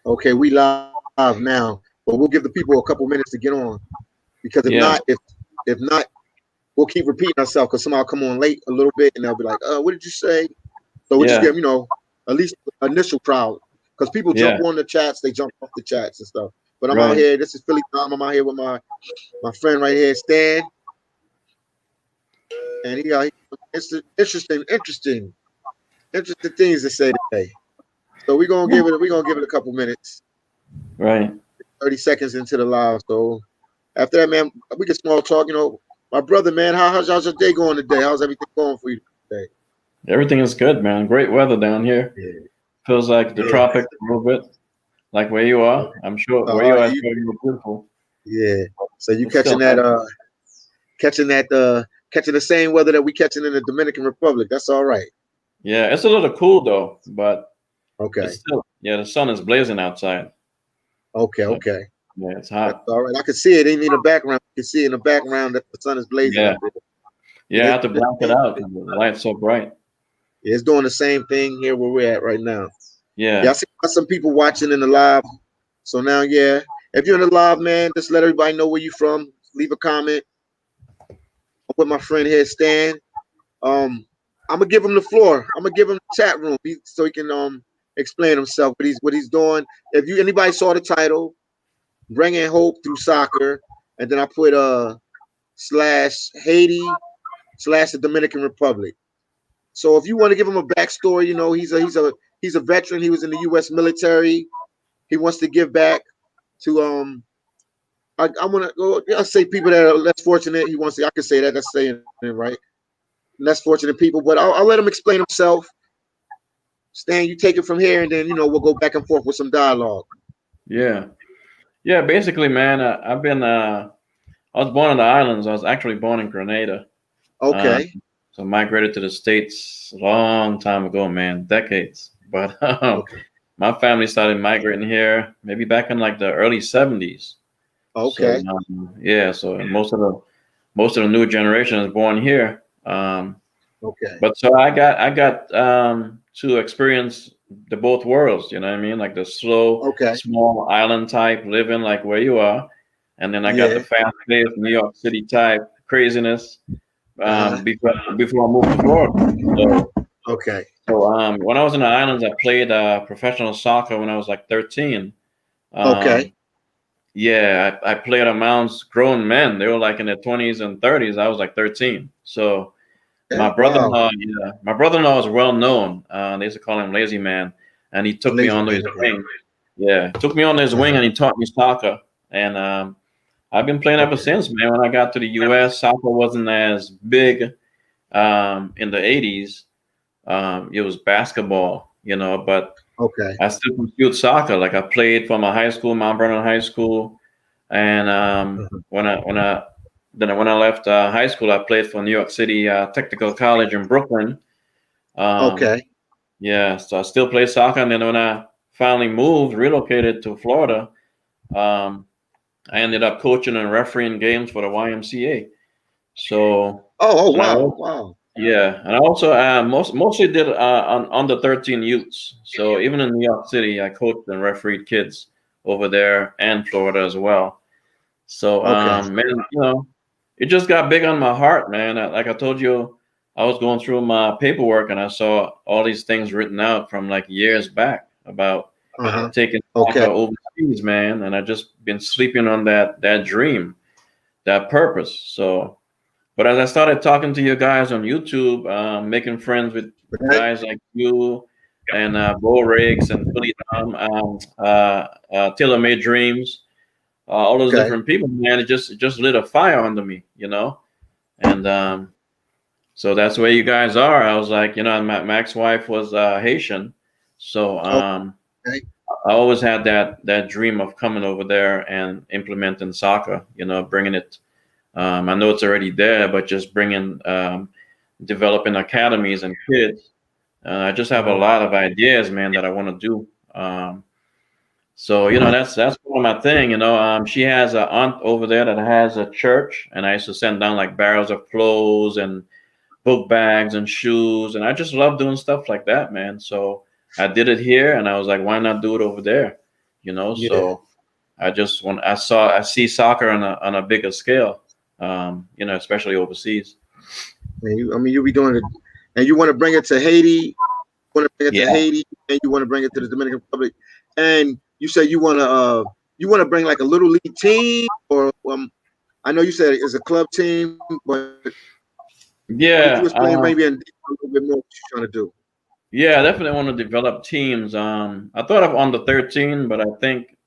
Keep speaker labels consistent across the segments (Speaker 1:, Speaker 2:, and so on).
Speaker 1: Okay, we live now, but we'll give the people a couple minutes to get on because if
Speaker 2: Yeah,
Speaker 1: not, if not, we'll keep repeating ourselves because somebody will come on late a little bit and they'll be like, what did you say?" So we'll just
Speaker 2: yeah,
Speaker 1: give at least initial crowd because people jump
Speaker 2: yeah.
Speaker 1: on the chats, they jump off the chats and stuff. But I'm out
Speaker 2: Right.
Speaker 1: here. This is Philly time. I'm out here with my friend right here, Stan, and it's interesting things to say today. So we're gonna give it a couple minutes,
Speaker 2: Right.
Speaker 1: 30 seconds into the live. So after that, man, we get small talk. My brother, man, how's your day going today? How's everything going for you today?
Speaker 2: Everything is good, man. Great weather down here.
Speaker 1: Yeah,
Speaker 2: Feels like the
Speaker 1: yeah.
Speaker 2: tropics a little bit, like where you are. I'm sure where you
Speaker 1: Uh,
Speaker 2: are is
Speaker 1: you,
Speaker 2: probably more beautiful.
Speaker 1: yeah. So you
Speaker 2: It's still
Speaker 1: catching that
Speaker 2: hot.
Speaker 1: catching the same weather that we catching in the Dominican Republic. That's all right.
Speaker 2: Yeah, it's a little cool though, but it's
Speaker 1: Okay.
Speaker 2: still, yeah, the sun is blazing outside.
Speaker 1: Okay.
Speaker 2: So
Speaker 1: Okay.
Speaker 2: yeah, it's
Speaker 1: That's
Speaker 2: hot.
Speaker 1: all right. I can see it. Ain't in the background. You can see in the background that the sun is blazing
Speaker 2: Yeah,
Speaker 1: up there.
Speaker 2: yeah,
Speaker 1: Yeah,
Speaker 2: I have to black it out because the light's so bright.
Speaker 1: it's doing the same thing here where we're at right now. Yeah, I
Speaker 2: Yeah,
Speaker 1: see some people watching in the live. So now, yeah, if you're in the live, man, just let everybody know where you from. Leave a comment. I'm with my friend here, Stan. Um, I'm gonna give him the floor. I'm gonna give him the chat room so he can explain himself what he's doing. If you anybody saw the title, bringing hope through soccer, and then I put slash Haiti slash the Dominican Republic. So if you want to give him a backstory, he's a veteran. He was in the U.S. military. He wants to give back to I want to go. I say people that are less fortunate. He wants to. I can say that. That's saying it right. Less fortunate people, but I'll let him explain himself. Stan, you take it from here, and then we'll go back and forth with some dialogue.
Speaker 2: yeah, yeah. Basically, man, I've been. I was born in the islands. I was actually born in Grenada. Uh,
Speaker 1: Okay.
Speaker 2: so migrated to the States a long time ago, man, decades. But
Speaker 1: Okay.
Speaker 2: my family started migrating here maybe back in like the early '70s. So
Speaker 1: Okay.
Speaker 2: yeah, so most of the new generation is born here.
Speaker 1: Okay.
Speaker 2: But so I got to experience the both worlds. You know what I mean? Like the slow,
Speaker 1: Okay.
Speaker 2: small island type living, like where you are, and then I got the
Speaker 1: Yeah.
Speaker 2: fast paced New York City type craziness
Speaker 1: Uh huh.
Speaker 2: before I moved to Florida. So,
Speaker 1: Okay.
Speaker 2: when I was in the islands, I played professional soccer when I was like 13.
Speaker 1: Okay.
Speaker 2: Um, yeah, I played amongst grown men. They were like in their 20s and 30s. I was like 13. So
Speaker 1: Okay. Wow.
Speaker 2: my brother-in-law was well known. They used to call him Lazy Man, and he took me
Speaker 1: Lazy
Speaker 2: under
Speaker 1: man.
Speaker 2: his
Speaker 1: Okay.
Speaker 2: wing. Yeah, took me under his
Speaker 1: Uh
Speaker 2: wing,
Speaker 1: huh.
Speaker 2: and he taught me soccer. And I've been playing ever
Speaker 1: Okay.
Speaker 2: since, man. When I got to the U.S., soccer wasn't as big in the 80s. It was basketball, but
Speaker 1: Okay.
Speaker 2: I still pursued soccer. Like I played for my high school, Mount Vernon High School, and
Speaker 1: Uh-huh.
Speaker 2: when I left high school, I played for New York City Technical College in Brooklyn. Um,
Speaker 1: Okay.
Speaker 2: yeah, so I still play soccer, and then when I finally relocated to Florida, um, I ended up coaching and refereeing games for the YMCA. So,
Speaker 1: Oh. Oh.
Speaker 2: and I
Speaker 1: Wow.
Speaker 2: also
Speaker 1: Wow.
Speaker 2: Yeah, and I also mostly did on under 13 youths. So even in New York City, I coached and refereed kids over there and Florida as well. So
Speaker 1: Okay.
Speaker 2: man, it just got big on my heart, man. Like I told you, I was going through my paperwork and I saw all these things written out from like years back about
Speaker 1: Uh huh.
Speaker 2: taking soccer
Speaker 1: Okay.
Speaker 2: overseas, man. And I just been sleeping on that dream, that purpose. So. But as I started talking to you guys on YouTube, making friends with
Speaker 1: Right.
Speaker 2: guys like you and Bo Riggs and Philly Tailor Made Dreams, all those
Speaker 1: Okay.
Speaker 2: different people, man, it just lit a fire under me. And so that's where you guys are. I was like, my ex-wife was Haitian, so
Speaker 1: Okay.
Speaker 2: I always had that dream of coming over there and implementing soccer, bringing it. I know it's already there, but just bringing, developing academies and kids. I just have a
Speaker 1: Uh-huh.
Speaker 2: lot of ideas, man, that I want to do. So that's one of my thing. She has an aunt over there that has a church, and I used to send down like barrels of clothes and book bags and shoes, and I just love doing stuff like that, man. So I did it here, and I was like, why not do it over there?
Speaker 1: Yeah.
Speaker 2: So I see soccer on a bigger scale, especially overseas.
Speaker 1: And I mean, you'll be doing it, and you want to bring it to Haiti. Want to bring it to
Speaker 2: Yeah.
Speaker 1: Haiti, and you want to bring it to the Dominican Republic. And you said you want to bring like a little league team, or I know you said it's a club team, but could you
Speaker 2: Yeah.
Speaker 1: explain maybe in detail a little bit more what you're trying to do?
Speaker 2: Yeah, I definitely want to develop teams. I thought of under 13, but I think,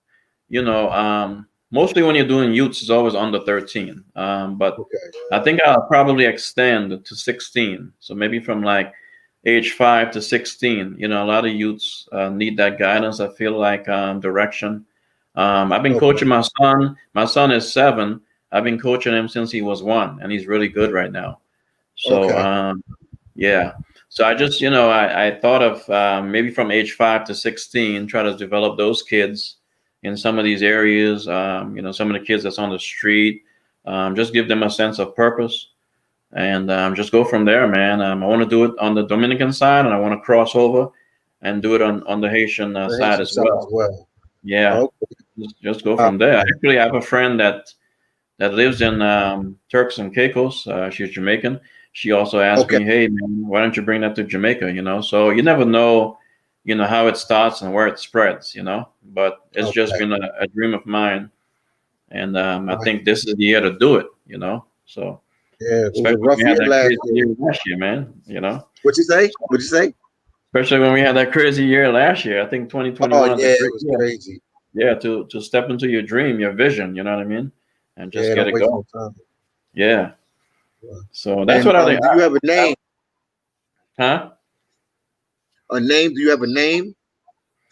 Speaker 2: mostly when you're doing youths, it's always under 13. But
Speaker 1: Okay.
Speaker 2: I think I'll probably extend to 16. So maybe from like age 5 to 16. A lot of youths need that guidance. I feel like direction. I've been
Speaker 1: Okay.
Speaker 2: coaching my son. My son is 7. I've been coaching him since he was 1, and he's really good right now. So,
Speaker 1: Okay.
Speaker 2: yeah. So I just, I thought of maybe from age 5 to 16, try to develop those kids in some of these areas. Some of the kids that's on the street, just give them a sense of purpose, and just go from there, man. I want to do it on the Dominican side, and I want to cross over and do it on the Haitian
Speaker 1: The
Speaker 2: side
Speaker 1: Haitian
Speaker 2: as
Speaker 1: side as
Speaker 2: well.
Speaker 1: well.
Speaker 2: Yeah,
Speaker 1: Okay.
Speaker 2: just go
Speaker 1: Uh,
Speaker 2: from there. I actually have a friend that lives in Turks and Caicos. She's Jamaican. She also asked
Speaker 1: okay.
Speaker 2: me, "Hey, man, why don't you bring that to Jamaica?" So you never know, how it starts and where it spreads. But it's just
Speaker 1: Okay.
Speaker 2: been a dream of mine, and I
Speaker 1: Right.
Speaker 2: think this is the year to do it. So
Speaker 1: Yeah, it was a
Speaker 2: especially when
Speaker 1: rough
Speaker 2: we
Speaker 1: year
Speaker 2: had that
Speaker 1: last
Speaker 2: crazy
Speaker 1: year.
Speaker 2: year last year, man.
Speaker 1: What'd you say? What'd you say?
Speaker 2: Especially when we had that crazy year last year. I think
Speaker 1: Oh
Speaker 2: 2021 is a
Speaker 1: yeah, it
Speaker 2: great
Speaker 1: was
Speaker 2: year.
Speaker 1: crazy.
Speaker 2: Yeah, to step into your dream, your vision. You know what I mean? And just
Speaker 1: Yeah,
Speaker 2: get
Speaker 1: don't
Speaker 2: it
Speaker 1: waste
Speaker 2: going.
Speaker 1: no time.
Speaker 2: Yeah. So that's
Speaker 1: And
Speaker 2: what I think.
Speaker 1: do you have a name?
Speaker 2: Huh?
Speaker 1: A name? Do you have a name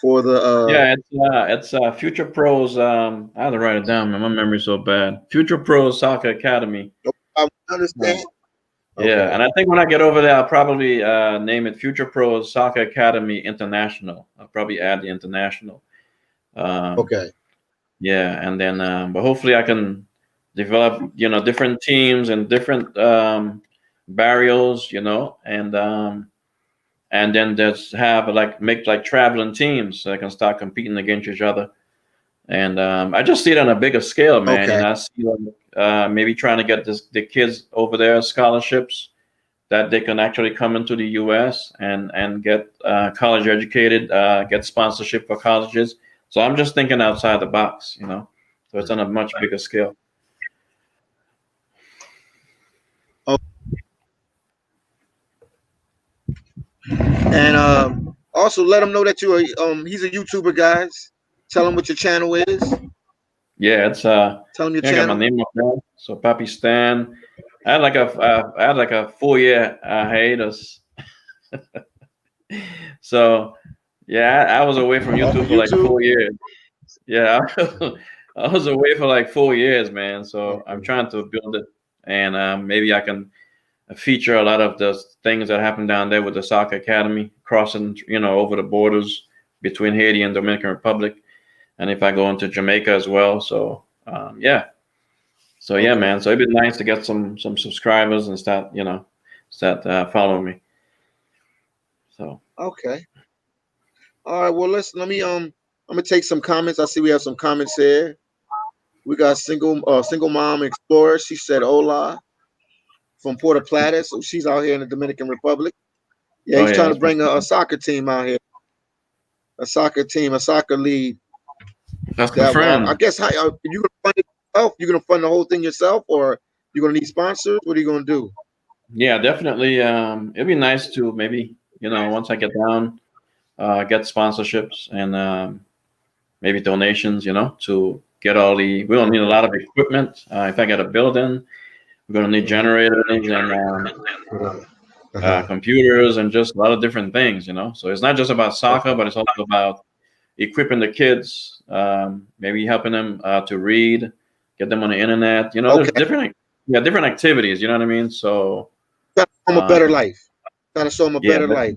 Speaker 1: for the
Speaker 2: Yeah, it's Future Pros. I had to write it down, man. My memory's so bad. Future Pros Soccer Academy.
Speaker 1: I
Speaker 2: Uh,
Speaker 1: understand.
Speaker 2: yeah,
Speaker 1: Okay.
Speaker 2: and I think when I get over there, I'll probably name it Future Pros Soccer Academy International. I'll probably add the international. Um,
Speaker 1: Okay.
Speaker 2: yeah, and then but hopefully I can develop different teams and different barrios, and then just have like make like traveling teams so they can start competing against each other. And I just see it on a bigger scale, man.
Speaker 1: Okay.
Speaker 2: I see like, maybe trying to get the kids over there scholarships that they can actually come into the U.S. and get college educated, get sponsorship for colleges. So I'm just thinking outside the box. So it's on a much bigger scale.
Speaker 1: Oh, and also let him know that you are he's a YouTuber, guys. Tell him what your channel is.
Speaker 2: Yeah, it's
Speaker 1: Tell him your
Speaker 2: yeah, I got my
Speaker 1: channel.
Speaker 2: name up there. So Papi Stan. I had like a 4 year hiatus. So yeah, I was away from
Speaker 1: Off
Speaker 2: YouTube
Speaker 1: of
Speaker 2: for like
Speaker 1: YouTube.
Speaker 2: 4 years. Yeah, I was away for like 4 years, man. So I'm
Speaker 1: Okay.
Speaker 2: trying to build it, and maybe I can feature a lot of the things that happen down there with the soccer academy, crossing, over the borders between Haiti and Dominican Republic, and if I go into Jamaica as well. So yeah, so yeah,
Speaker 1: Okay.
Speaker 2: man. So it'd be nice to get some subscribers and start following me. So
Speaker 1: Okay. All right. Well, let me I'm gonna take some comments. I see we have some comments here. We got single mom explorer. She said hola from Puerto Plata. So she's out here in the Dominican Republic. Yeah,
Speaker 2: oh
Speaker 1: he's
Speaker 2: yeah,
Speaker 1: trying to
Speaker 2: that's my
Speaker 1: bring a soccer team out here, a soccer team, a soccer league.
Speaker 2: that's my
Speaker 1: That I
Speaker 2: friend.
Speaker 1: guess how you gonna fund it yourself? You gonna fund the whole thing yourself, or you gonna need sponsors? What are you gonna do?
Speaker 2: Yeah, definitely. It'd be nice to maybe once I get down, get sponsorships and maybe donations, to get all the. We don't need a
Speaker 1: Okay.
Speaker 2: lot of equipment. If I get a building, we're gonna need
Speaker 1: Uh-huh.
Speaker 2: generators and
Speaker 1: Uh-huh.
Speaker 2: computers and just a lot of different things. So it's not just about soccer,
Speaker 1: Okay.
Speaker 2: but it's also about equipping the kids, maybe helping them to read, get them on the internet. There's
Speaker 1: Okay.
Speaker 2: different activities. You know what I mean? So
Speaker 1: Gotta show them a
Speaker 2: uh,
Speaker 1: better life. Gotta show them a
Speaker 2: yeah,
Speaker 1: better life.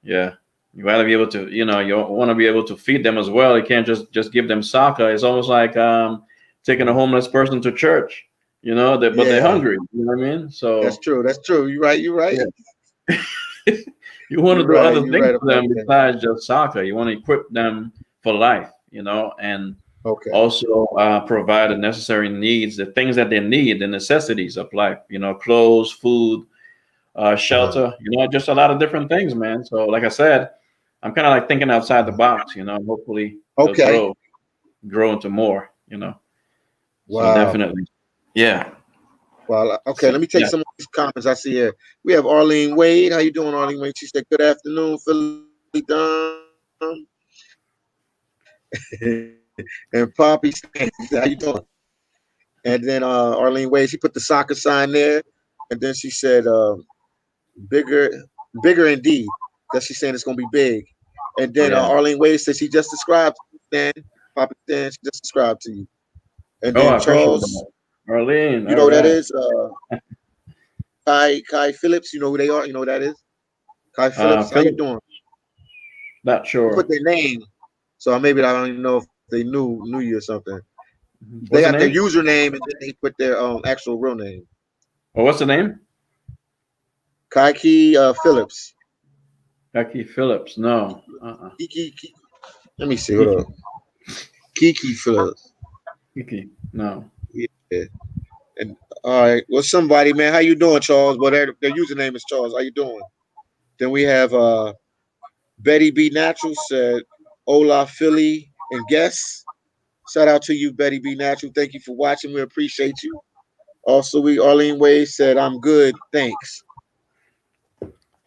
Speaker 2: yeah. You gotta be able to, you want to be able to feed them as well. You can't just give them soccer. It's almost like taking a
Speaker 1: Mhm.
Speaker 2: homeless person to church. But they're
Speaker 1: Yeah,
Speaker 2: hungry. You know what I mean?
Speaker 1: that's
Speaker 2: So
Speaker 1: true. That's true. You're right. You're right.
Speaker 2: yeah. You want to
Speaker 1: You're
Speaker 2: do
Speaker 1: right.
Speaker 2: other
Speaker 1: You're
Speaker 2: things
Speaker 1: right
Speaker 2: for
Speaker 1: about
Speaker 2: them
Speaker 1: that.
Speaker 2: besides just soccer. You want to equip them for life. and
Speaker 1: Okay.
Speaker 2: also provide the necessary needs, the things that they need, the necessities of life, clothes, food,
Speaker 1: Uh-huh.
Speaker 2: shelter, just a lot of different things, man. So, like I said, I'm kind of like thinking outside the box, and hopefully it'll
Speaker 1: Okay.
Speaker 2: grow into more, So
Speaker 1: Wow.
Speaker 2: definitely, yeah.
Speaker 1: Well, okay.
Speaker 2: So
Speaker 1: Let me take
Speaker 2: yeah.
Speaker 1: some of these comments I see here. We have Arlene Wade. How you doing, Arlene Wade? She said, "Good afternoon, Philly Dom." And Poppy said, "How you doing?" And then Arlene Wade, she put the soccer sign there, and then she said, "Bigger, bigger indeed." That she's saying it's gonna be big. And then
Speaker 2: Yeah.
Speaker 1: Arlene Wade said she just described to you, Dan. Poppy Dan, she just described to you. And
Speaker 2: Oh,
Speaker 1: then
Speaker 2: I appreciate
Speaker 1: Charles,
Speaker 2: that. Arlene,
Speaker 1: you
Speaker 2: all
Speaker 1: know who that
Speaker 2: right.
Speaker 1: is? Kai Phillips, you know who they are? You know who that is? Kai Phillips, how you
Speaker 2: Philip,
Speaker 1: doing?
Speaker 2: not
Speaker 1: They put
Speaker 2: sure.
Speaker 1: their name, so maybe I don't even know if they knew you or something. They
Speaker 2: What's
Speaker 1: got
Speaker 2: the
Speaker 1: their
Speaker 2: name?
Speaker 1: username and then they put their actual real name.
Speaker 2: Oh, what's the name?
Speaker 1: Kaiki Phillips.
Speaker 2: Becky Phillips. No.
Speaker 1: Kiki, let me see. Hold
Speaker 2: Kiki.
Speaker 1: up. Kiki Phillips.
Speaker 2: Kiki. No.
Speaker 1: Yeah. And all right. Well, somebody, man, how you doing, Charles? Well, their username is Charles. How you doing? Then we have Betty B Natural said, "Hola, Philly and guests." Shout out to you, Betty B Natural. Thank you for watching. We appreciate you. Also, we Arlene Wade said, "I'm good, thanks."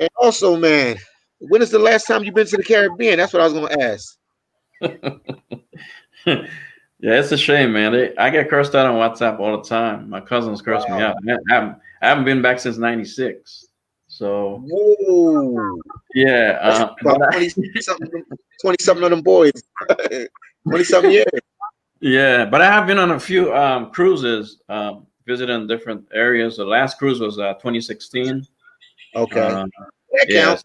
Speaker 1: And also, man, when is the last time you've been to the Caribbean? That's what I was gonna ask.
Speaker 2: Yeah, it's a shame, man. I get cursed out on WhatsApp all the time. My cousins curse me
Speaker 1: Wow.
Speaker 2: out. I haven't been back since '96. So
Speaker 1: Whoa.
Speaker 2: yeah,
Speaker 1: That's
Speaker 2: but
Speaker 1: about 20 something of them boys. 20 something years.
Speaker 2: yeah, but I have been on a few cruises, visiting different areas. The last cruise was 2016.
Speaker 1: Okay.
Speaker 2: Um,
Speaker 1: That count.
Speaker 2: yes,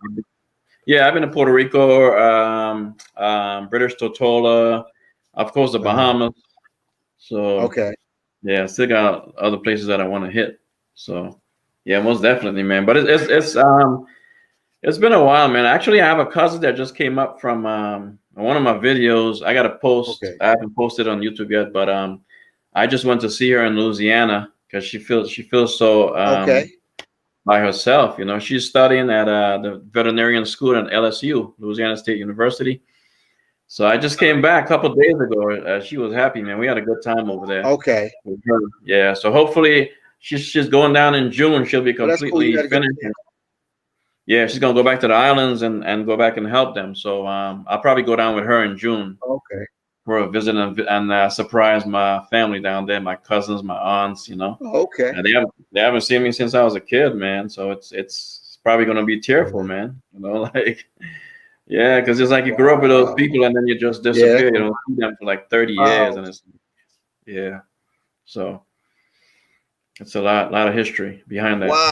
Speaker 2: yeah, I've been to Puerto Rico, British Tortola, of course, the
Speaker 1: Uh-huh.
Speaker 2: Bahamas. So
Speaker 1: Okay.
Speaker 2: yeah, still got other places that I want to hit. So yeah, most definitely, man. But it's been a while, man. Actually, I have a cousin that just came up from one of my videos. I got a post.
Speaker 1: Okay.
Speaker 2: I haven't posted on YouTube yet, but I just went to see her in Louisiana because she feels so
Speaker 1: Okay.
Speaker 2: by herself. She's studying at the veterinarian school at LSU, Louisiana State University. So I just came back a couple of days ago. She was happy, man. We had a good time over there
Speaker 1: Okay.
Speaker 2: with her. Yeah. So hopefully she's going down in June. She'll be
Speaker 1: Well, that's cool. You
Speaker 2: completely
Speaker 1: got a good
Speaker 2: finished.
Speaker 1: chance.
Speaker 2: Yeah, she's gonna go back to the islands and go back and help them. So I'll probably go down with her in June
Speaker 1: Okay.
Speaker 2: for a visit and surprise my family down there, my cousins, my aunts.
Speaker 1: Okay.
Speaker 2: And they haven't seen me since I was a kid, man. So it's probably gonna be tearful,
Speaker 1: Uh-huh.
Speaker 2: man. Like yeah, because it's like you grew up with those
Speaker 1: Wow.
Speaker 2: people and then you just
Speaker 1: Yeah.
Speaker 2: disappear. You don't see them for like 30 years,
Speaker 1: Wow.
Speaker 2: and it's yeah. So it's a lot of history behind that.
Speaker 1: Wow.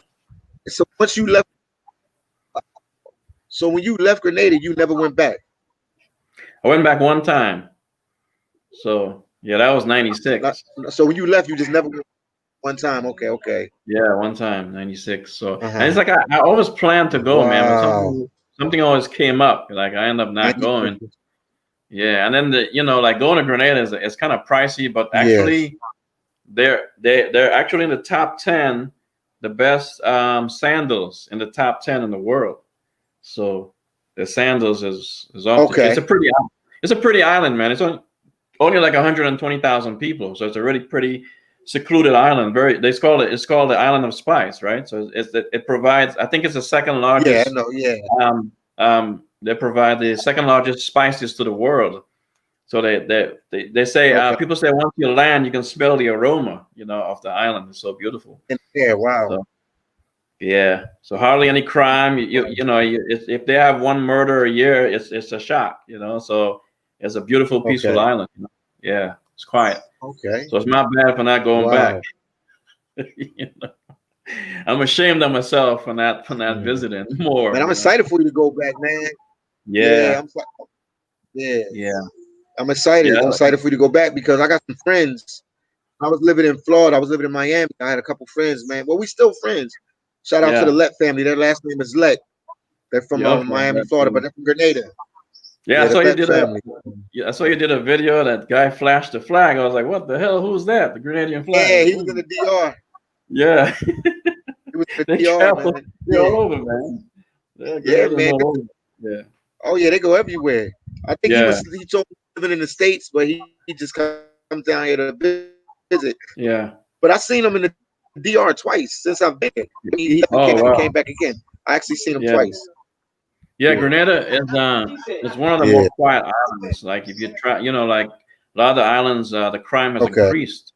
Speaker 1: So once you left, so when you left Grenada, you never went back.
Speaker 2: I went back one time. So yeah, that was
Speaker 1: Not,
Speaker 2: '96.
Speaker 1: so when you left, you just never went one time. Okay. Okay.
Speaker 2: Yeah, one time, '96. So, and it's
Speaker 1: Uh-huh.
Speaker 2: like I always planned to go, man, but
Speaker 1: Wow.
Speaker 2: something always came up. Like I end up
Speaker 1: And
Speaker 2: not going. Yeah, and then like going to Grenada is kind of pricey, but
Speaker 1: yes.
Speaker 2: actually they're actually in the top 10, the best sandals in the top 10 in the world. So the sandals is off the.
Speaker 1: Okay.
Speaker 2: It's a pretty island, man. It's only like 120,000 people, so it's a really pretty secluded island. It's called the Island of Spice, right? So it provides. I think it's the second
Speaker 1: Yeah.
Speaker 2: largest.
Speaker 1: No. Yeah.
Speaker 2: They provide the second largest spices to the world. So they say
Speaker 1: Okay.
Speaker 2: people say once you land, you can smell the aroma, of the island. It's so beautiful.
Speaker 1: And yeah. Wow.
Speaker 2: So yeah, so hardly any crime. If they have one murder a year, it's a shock. So it's a beautiful, peaceful
Speaker 1: Okay.
Speaker 2: island. Yeah, it's quiet.
Speaker 1: Okay.
Speaker 2: So it's not bad for not going back.
Speaker 1: Wow.
Speaker 2: You know? I'm ashamed of myself for not
Speaker 1: Mm.
Speaker 2: visiting
Speaker 1: Man,
Speaker 2: more.
Speaker 1: I'm excited for you to go back, man. Yeah.
Speaker 2: Yeah,
Speaker 1: Yeah.
Speaker 2: yeah,
Speaker 1: I'm excited.
Speaker 2: yeah,
Speaker 1: I'm excited for you to go back because I got some friends. I was living in Florida. I was living in Miami. I had a couple friends, man. Well, we still friends. Shout out to the
Speaker 2: yeah.
Speaker 1: Let family. Their last name is Let. They're from
Speaker 2: Yeah, okay.
Speaker 1: Miami, Florida, but they're from Grenada.
Speaker 2: Yeah, I
Speaker 1: Yeah, the
Speaker 2: saw you
Speaker 1: Let
Speaker 2: did a
Speaker 1: family.
Speaker 2: Yeah, I saw you did a video. That guy flashed the flag. I was like, "What the hell? Who's that? The Grenadian flag?"
Speaker 1: Yeah,
Speaker 2: Like,
Speaker 1: he was in the DR.
Speaker 2: yeah,
Speaker 1: He was in the
Speaker 2: they
Speaker 1: DR,
Speaker 2: travel.
Speaker 1: man.
Speaker 2: They're
Speaker 1: Yeah,
Speaker 2: all over, man. Yeah,
Speaker 1: yeah,
Speaker 2: Grenadians
Speaker 1: man.
Speaker 2: all over. Yeah,
Speaker 1: Oh yeah, they go everywhere. I think
Speaker 2: yeah,
Speaker 1: he told me living in the States, but he just comes down here to visit. But I seen him in the
Speaker 2: yeah.
Speaker 1: DR twice since I've been here. He relocated and came back
Speaker 2: Oh
Speaker 1: again.
Speaker 2: wow.
Speaker 1: I actually seen him twice.
Speaker 2: Yeah, yeah.
Speaker 1: Yeah.
Speaker 2: Grenada is one of the more
Speaker 1: Yeah.
Speaker 2: quiet islands. Like if you try, like a lot of the islands, the crime has
Speaker 1: Okay.
Speaker 2: increased,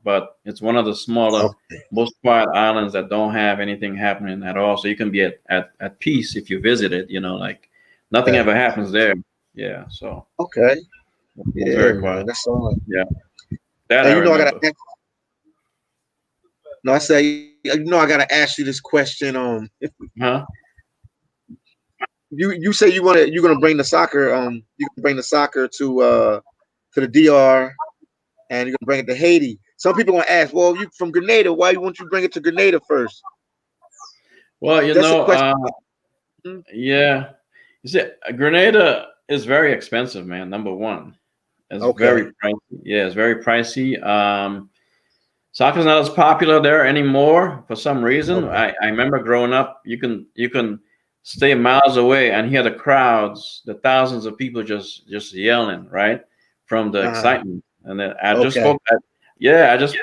Speaker 2: but it's one of the smaller,
Speaker 1: Okay.
Speaker 2: most quiet islands that don't have anything happening at all. So you can be at peace if you visit it. Like nothing
Speaker 1: Okay.
Speaker 2: ever happens there. Yeah, so
Speaker 1: Okay.
Speaker 2: it's
Speaker 1: Yeah,
Speaker 2: very
Speaker 1: man.
Speaker 2: quiet.
Speaker 1: That's all.
Speaker 2: Yeah, that I
Speaker 1: And I gotta
Speaker 2: remember.
Speaker 1: no, I say I gotta ask you this question.
Speaker 2: Huh?
Speaker 1: You say you're gonna bring the soccer you can bring the soccer to the DR and you're gonna bring it to Haiti. Some people gonna ask, well, you from Grenada, why won't you bring it to Grenada first?
Speaker 2: Well,
Speaker 1: That's a question.
Speaker 2: yeah. You see, Grenada is very expensive, man. Number one, it's
Speaker 1: Okay.
Speaker 2: very pricey. Yeah, it's very pricey. Soccer's not as popular there anymore for some reason.
Speaker 1: Okay.
Speaker 2: I remember growing up, you can stay miles away and hear the crowds, the thousands of people just yelling, right, from the
Speaker 1: Uh-huh.
Speaker 2: excitement. And then I just
Speaker 1: Okay.
Speaker 2: spoke. Yeah, I just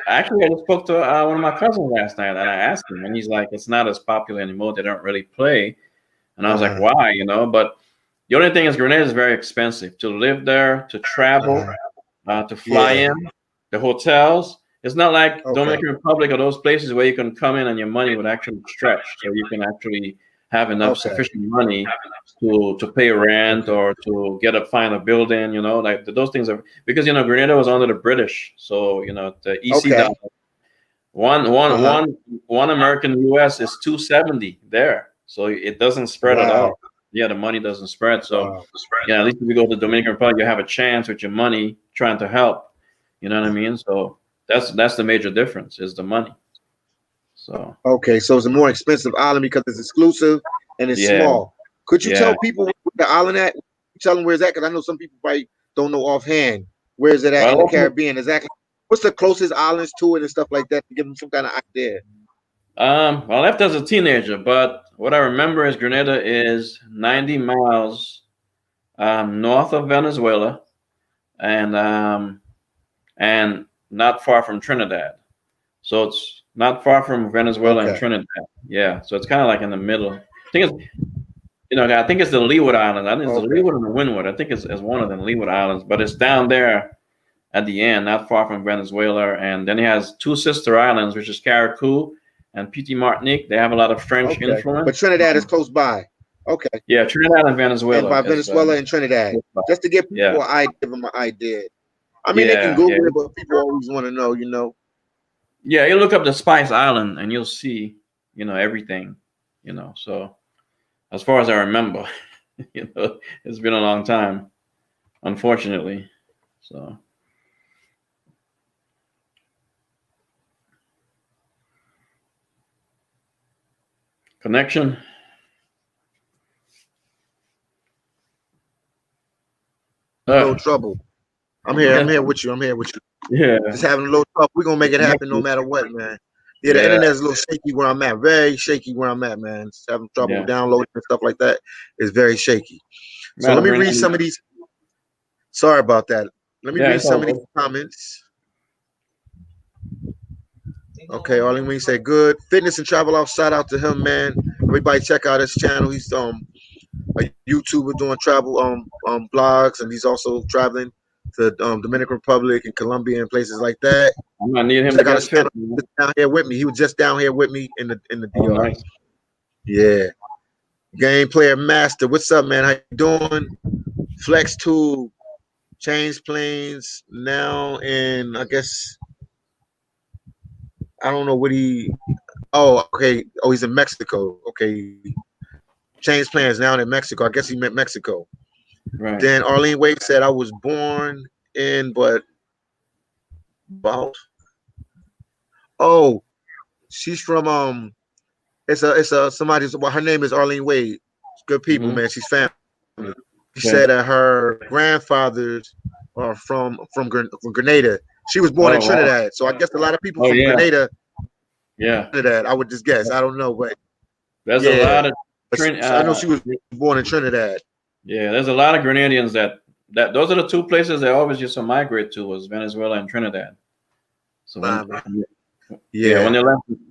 Speaker 2: spoke to one of my cousins last night, and I asked him, and he's like, "It's not as popular anymore. They don't really play." And I was like,
Speaker 1: Uh-huh.
Speaker 2: "Why?" But the only thing is, Grenada is very expensive to live there, to travel,
Speaker 1: Uh-huh.
Speaker 2: to fly
Speaker 1: Yeah.
Speaker 2: in, the hotels. It's not like
Speaker 1: Okay.
Speaker 2: Dominican Republic or those places where you can come in and your money would actually stretch, so you can actually have enough
Speaker 1: Okay.
Speaker 2: sufficient money to pay rent
Speaker 1: Okay.
Speaker 2: or to find a building. Like those things are because Grenada was under the British, so the EC
Speaker 1: Okay.
Speaker 2: dollar one one
Speaker 1: Uh-huh.
Speaker 2: one one American US is 270 there, so it doesn't spread at
Speaker 1: Wow.
Speaker 2: all. Yeah, the money doesn't spread. So
Speaker 1: Wow.
Speaker 2: yeah, at least if you go to the Dominican Republic, you have a chance with your money trying to help. You know what I mean? So that's the major difference is the money. So
Speaker 1: Okay, so it's a more expensive island because it's exclusive and it's
Speaker 2: yeah,
Speaker 1: small. Could you
Speaker 2: yeah.
Speaker 1: tell people where the island at? Tell them where it's at, because I know some people probably don't know offhand. Where is it at in the
Speaker 2: Well,
Speaker 1: Caribbean? Exactly. What's the closest islands to it and stuff like that to give them some kind of idea?
Speaker 2: I left as a teenager, but what I remember is Grenada is 90 miles north of Venezuela and not far from Trinidad. So it's not far from Venezuela and
Speaker 1: Okay.
Speaker 2: Trinidad. Yeah, so it's kind of like in the middle. I think it's the Leeward Islands. I think it's the
Speaker 1: Okay.
Speaker 2: Leeward and the Windward. I think it's one of the Leeward Islands, but it's down there at the end, not far from Venezuela. And then he has two sister islands, which is Carriacou and Petit Martinique. They have a lot of French
Speaker 1: Okay.
Speaker 2: influence.
Speaker 1: But Trinidad is close by. Okay.
Speaker 2: Yeah, Trinidad and
Speaker 1: And
Speaker 2: Venezuela
Speaker 1: by
Speaker 2: is
Speaker 1: Venezuela and Trinidad, just to give
Speaker 2: yeah,
Speaker 1: people an idea, give them an idea. I mean, they can
Speaker 2: yeah, yeah,
Speaker 1: Google it, but people always want to know.
Speaker 2: yeah. You look up the Spice Island and you'll see, everything, So as far as I remember, it's been a long time, unfortunately. So connection.
Speaker 1: A little trouble. I'm here. I'm
Speaker 2: Yeah,
Speaker 1: here with you. I'm here with you.
Speaker 2: yeah,
Speaker 1: Just having a little trouble. We're gonna
Speaker 2: the
Speaker 1: make it happen no
Speaker 2: connection.
Speaker 1: matter what, man. Yeah, the
Speaker 2: Yeah,
Speaker 1: internet is a little shaky where I'm at. Very shaky where I'm at, man. Just having trouble
Speaker 2: yeah.
Speaker 1: downloading and stuff like that. Is very shaky. So
Speaker 2: Gotta
Speaker 1: let me
Speaker 2: bring
Speaker 1: read
Speaker 2: in.
Speaker 1: some of these. Sorry about that. Let me
Speaker 2: Yeah,
Speaker 1: read
Speaker 2: it's all
Speaker 1: some of these
Speaker 2: good.
Speaker 1: comments. Okay, Arlene Wing said good. Fitness and travel off. Shout out to him, man. Everybody check out his channel. He's a YouTuber doing travel blogs, and he's also traveling to Dominican Republic and Colombia and places like that.
Speaker 2: I'm gonna need him to
Speaker 1: Check out
Speaker 2: get
Speaker 1: his
Speaker 2: fit,
Speaker 1: channel.
Speaker 2: man.
Speaker 1: He's down here with me. He was just down here with me in the
Speaker 2: Oh,
Speaker 1: DR.
Speaker 2: nice.
Speaker 1: Yeah. Game player master. What's up, man? How you doing? Flex tool. Change planes now in I guess I don't know what he oh okay. Oh, he's in Mexico. Okay. Change plans now in Mexico. I guess he meant Mexico.
Speaker 2: Right.
Speaker 1: Then Arlene Wade said I was born in but about oh she's from it's a somebody's well her name is Arlene Wade. Good people,
Speaker 2: Hmm.
Speaker 1: man. She's family. said
Speaker 2: Okay.
Speaker 1: that her grandfathers are from Grenada. She was born in
Speaker 2: Oh wow.
Speaker 1: Trinidad, so I guess a lot of people
Speaker 2: Oh
Speaker 1: from
Speaker 2: yeah.
Speaker 1: Grenada,
Speaker 2: Yeah.
Speaker 1: Trinidad. I would just guess. I don't know, but
Speaker 2: There's a
Speaker 1: yeah,
Speaker 2: lot of Trin.
Speaker 1: I know she was born in Trinidad.
Speaker 2: Yeah. There's a lot of Grenadians that those are the two places they always used to migrate to was Venezuela and Trinidad. So yeah,
Speaker 1: Yeah.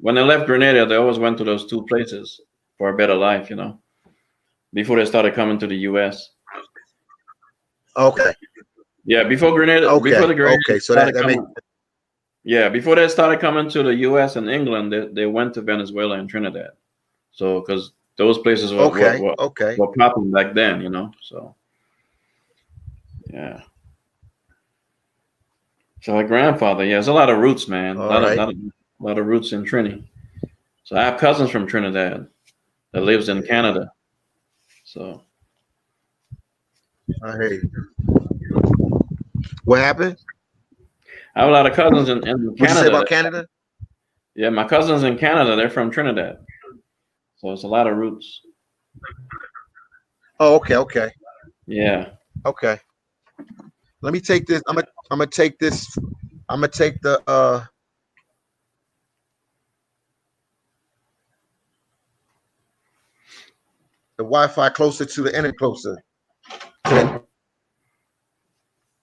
Speaker 2: when they left Grenada, they always went to those two places for a better life, before they started coming to the U.S.
Speaker 1: Okay.
Speaker 2: Yeah, before
Speaker 1: Okay.
Speaker 2: the
Speaker 1: Okay.
Speaker 2: Grenadians
Speaker 1: So
Speaker 2: started
Speaker 1: that makes
Speaker 2: coming. Yeah, before they started coming to the U.S. and England, they went to Venezuela and Trinidad. So because those places were, were,
Speaker 1: okay.
Speaker 2: were,
Speaker 1: Okay.
Speaker 2: were popping back then. So yeah. So my grandfather, yeah, there's a lot of roots, man. A
Speaker 1: All
Speaker 2: lot of,
Speaker 1: right.
Speaker 2: lot of, lot of roots in Trini. So I have cousins from Trinidad that lives in Canada. So
Speaker 1: I hear you. What happened?
Speaker 2: I have a lot of cousins in
Speaker 1: What'd you say
Speaker 2: Canada.
Speaker 1: about Canada?
Speaker 2: Yeah, my cousins in Canada, they're from Trinidad. So it's a lot of roots.
Speaker 1: Oh, okay. Okay.
Speaker 2: Yeah.
Speaker 1: Okay. Let me take this. I'm gonna take this. I'm gonna take the Wi-Fi closer to the internet, closer to the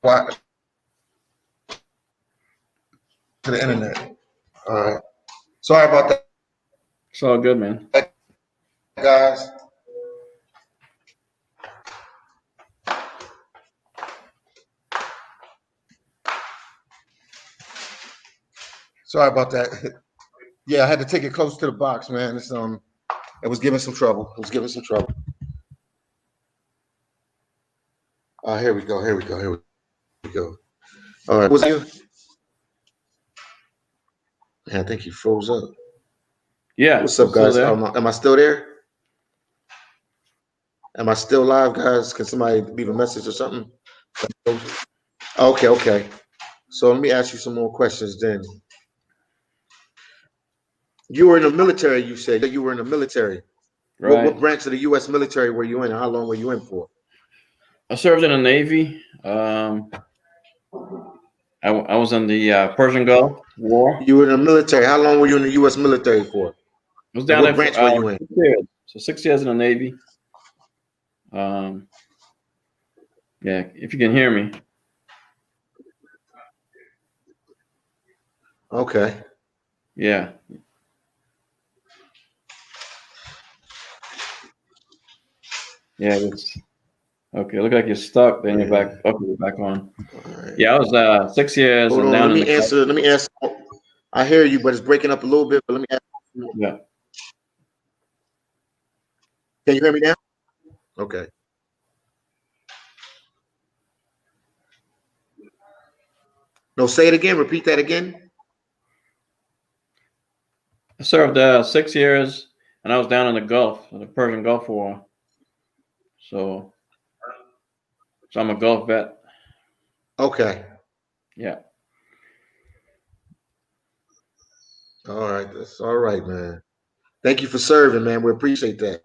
Speaker 1: wi- to the internet. All right. Sorry about
Speaker 2: It's all good, man.
Speaker 1: that, guys. Sorry about that. Yeah, I had to take it close to the box, man. It was giving some trouble. It was giving some trouble. Here we go. Here we go. Here we go. All right. Was you? Yeah, I think he froze up.
Speaker 2: Yeah,
Speaker 1: What's
Speaker 2: I'm
Speaker 1: up,
Speaker 2: still
Speaker 1: guys?
Speaker 2: there.
Speaker 1: Am I still there? Am I still live, guys? Can somebody leave a message or something? Okay, okay. So let me ask you some more questions then. You were in the military, you said you were in the military. What
Speaker 2: Right.
Speaker 1: branch of the U.S. military were you in, and how long were you in for?
Speaker 2: I served in the Navy. I was in the Persian Gulf War.
Speaker 1: You were in the military. How long were you in the U.S. military for?
Speaker 2: I was
Speaker 1: And
Speaker 2: down
Speaker 1: what
Speaker 2: there for
Speaker 1: branch were you in?
Speaker 2: 6 years. So 6 years in the Navy. Um, yeah, if you can hear me.
Speaker 1: Okay.
Speaker 2: Yeah. Yeah, it's okay. Look like you're stuck. Then you're
Speaker 1: Yeah.
Speaker 2: back. Okay, you're back on.
Speaker 1: All right.
Speaker 2: Yeah, I was 6 years
Speaker 1: Hold
Speaker 2: and
Speaker 1: on.
Speaker 2: down in the Gulf.
Speaker 1: Let me answer. I hear you, but it's breaking up a little bit. But let me ask.
Speaker 2: Yeah.
Speaker 1: Can you hear me now? Okay. No, say it again. Repeat that again.
Speaker 2: I served 6 years, and I was down in the Gulf, the Persian Gulf War. So, so I'm a Gulf vet.
Speaker 1: Okay.
Speaker 2: Yeah.
Speaker 1: All right. That's all right, man. Thank you for serving, man. We appreciate that.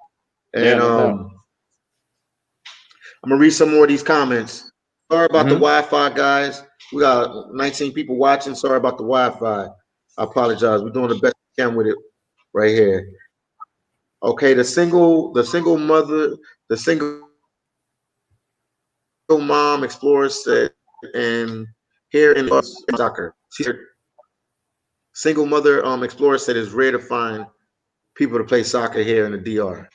Speaker 2: Yeah,
Speaker 1: And
Speaker 2: no doubt.
Speaker 1: I'm gonna read some more of these comments. Sorry about the
Speaker 2: Hmm.
Speaker 1: Wi-Fi, guys. We got 19 people watching. Sorry about the Wi-Fi. I apologize. We're doing the best we can with it right here. Okay, the single mom explorer said, and here in soccer. She said, single mother explorer said it's rare to find people to play soccer here in the DR.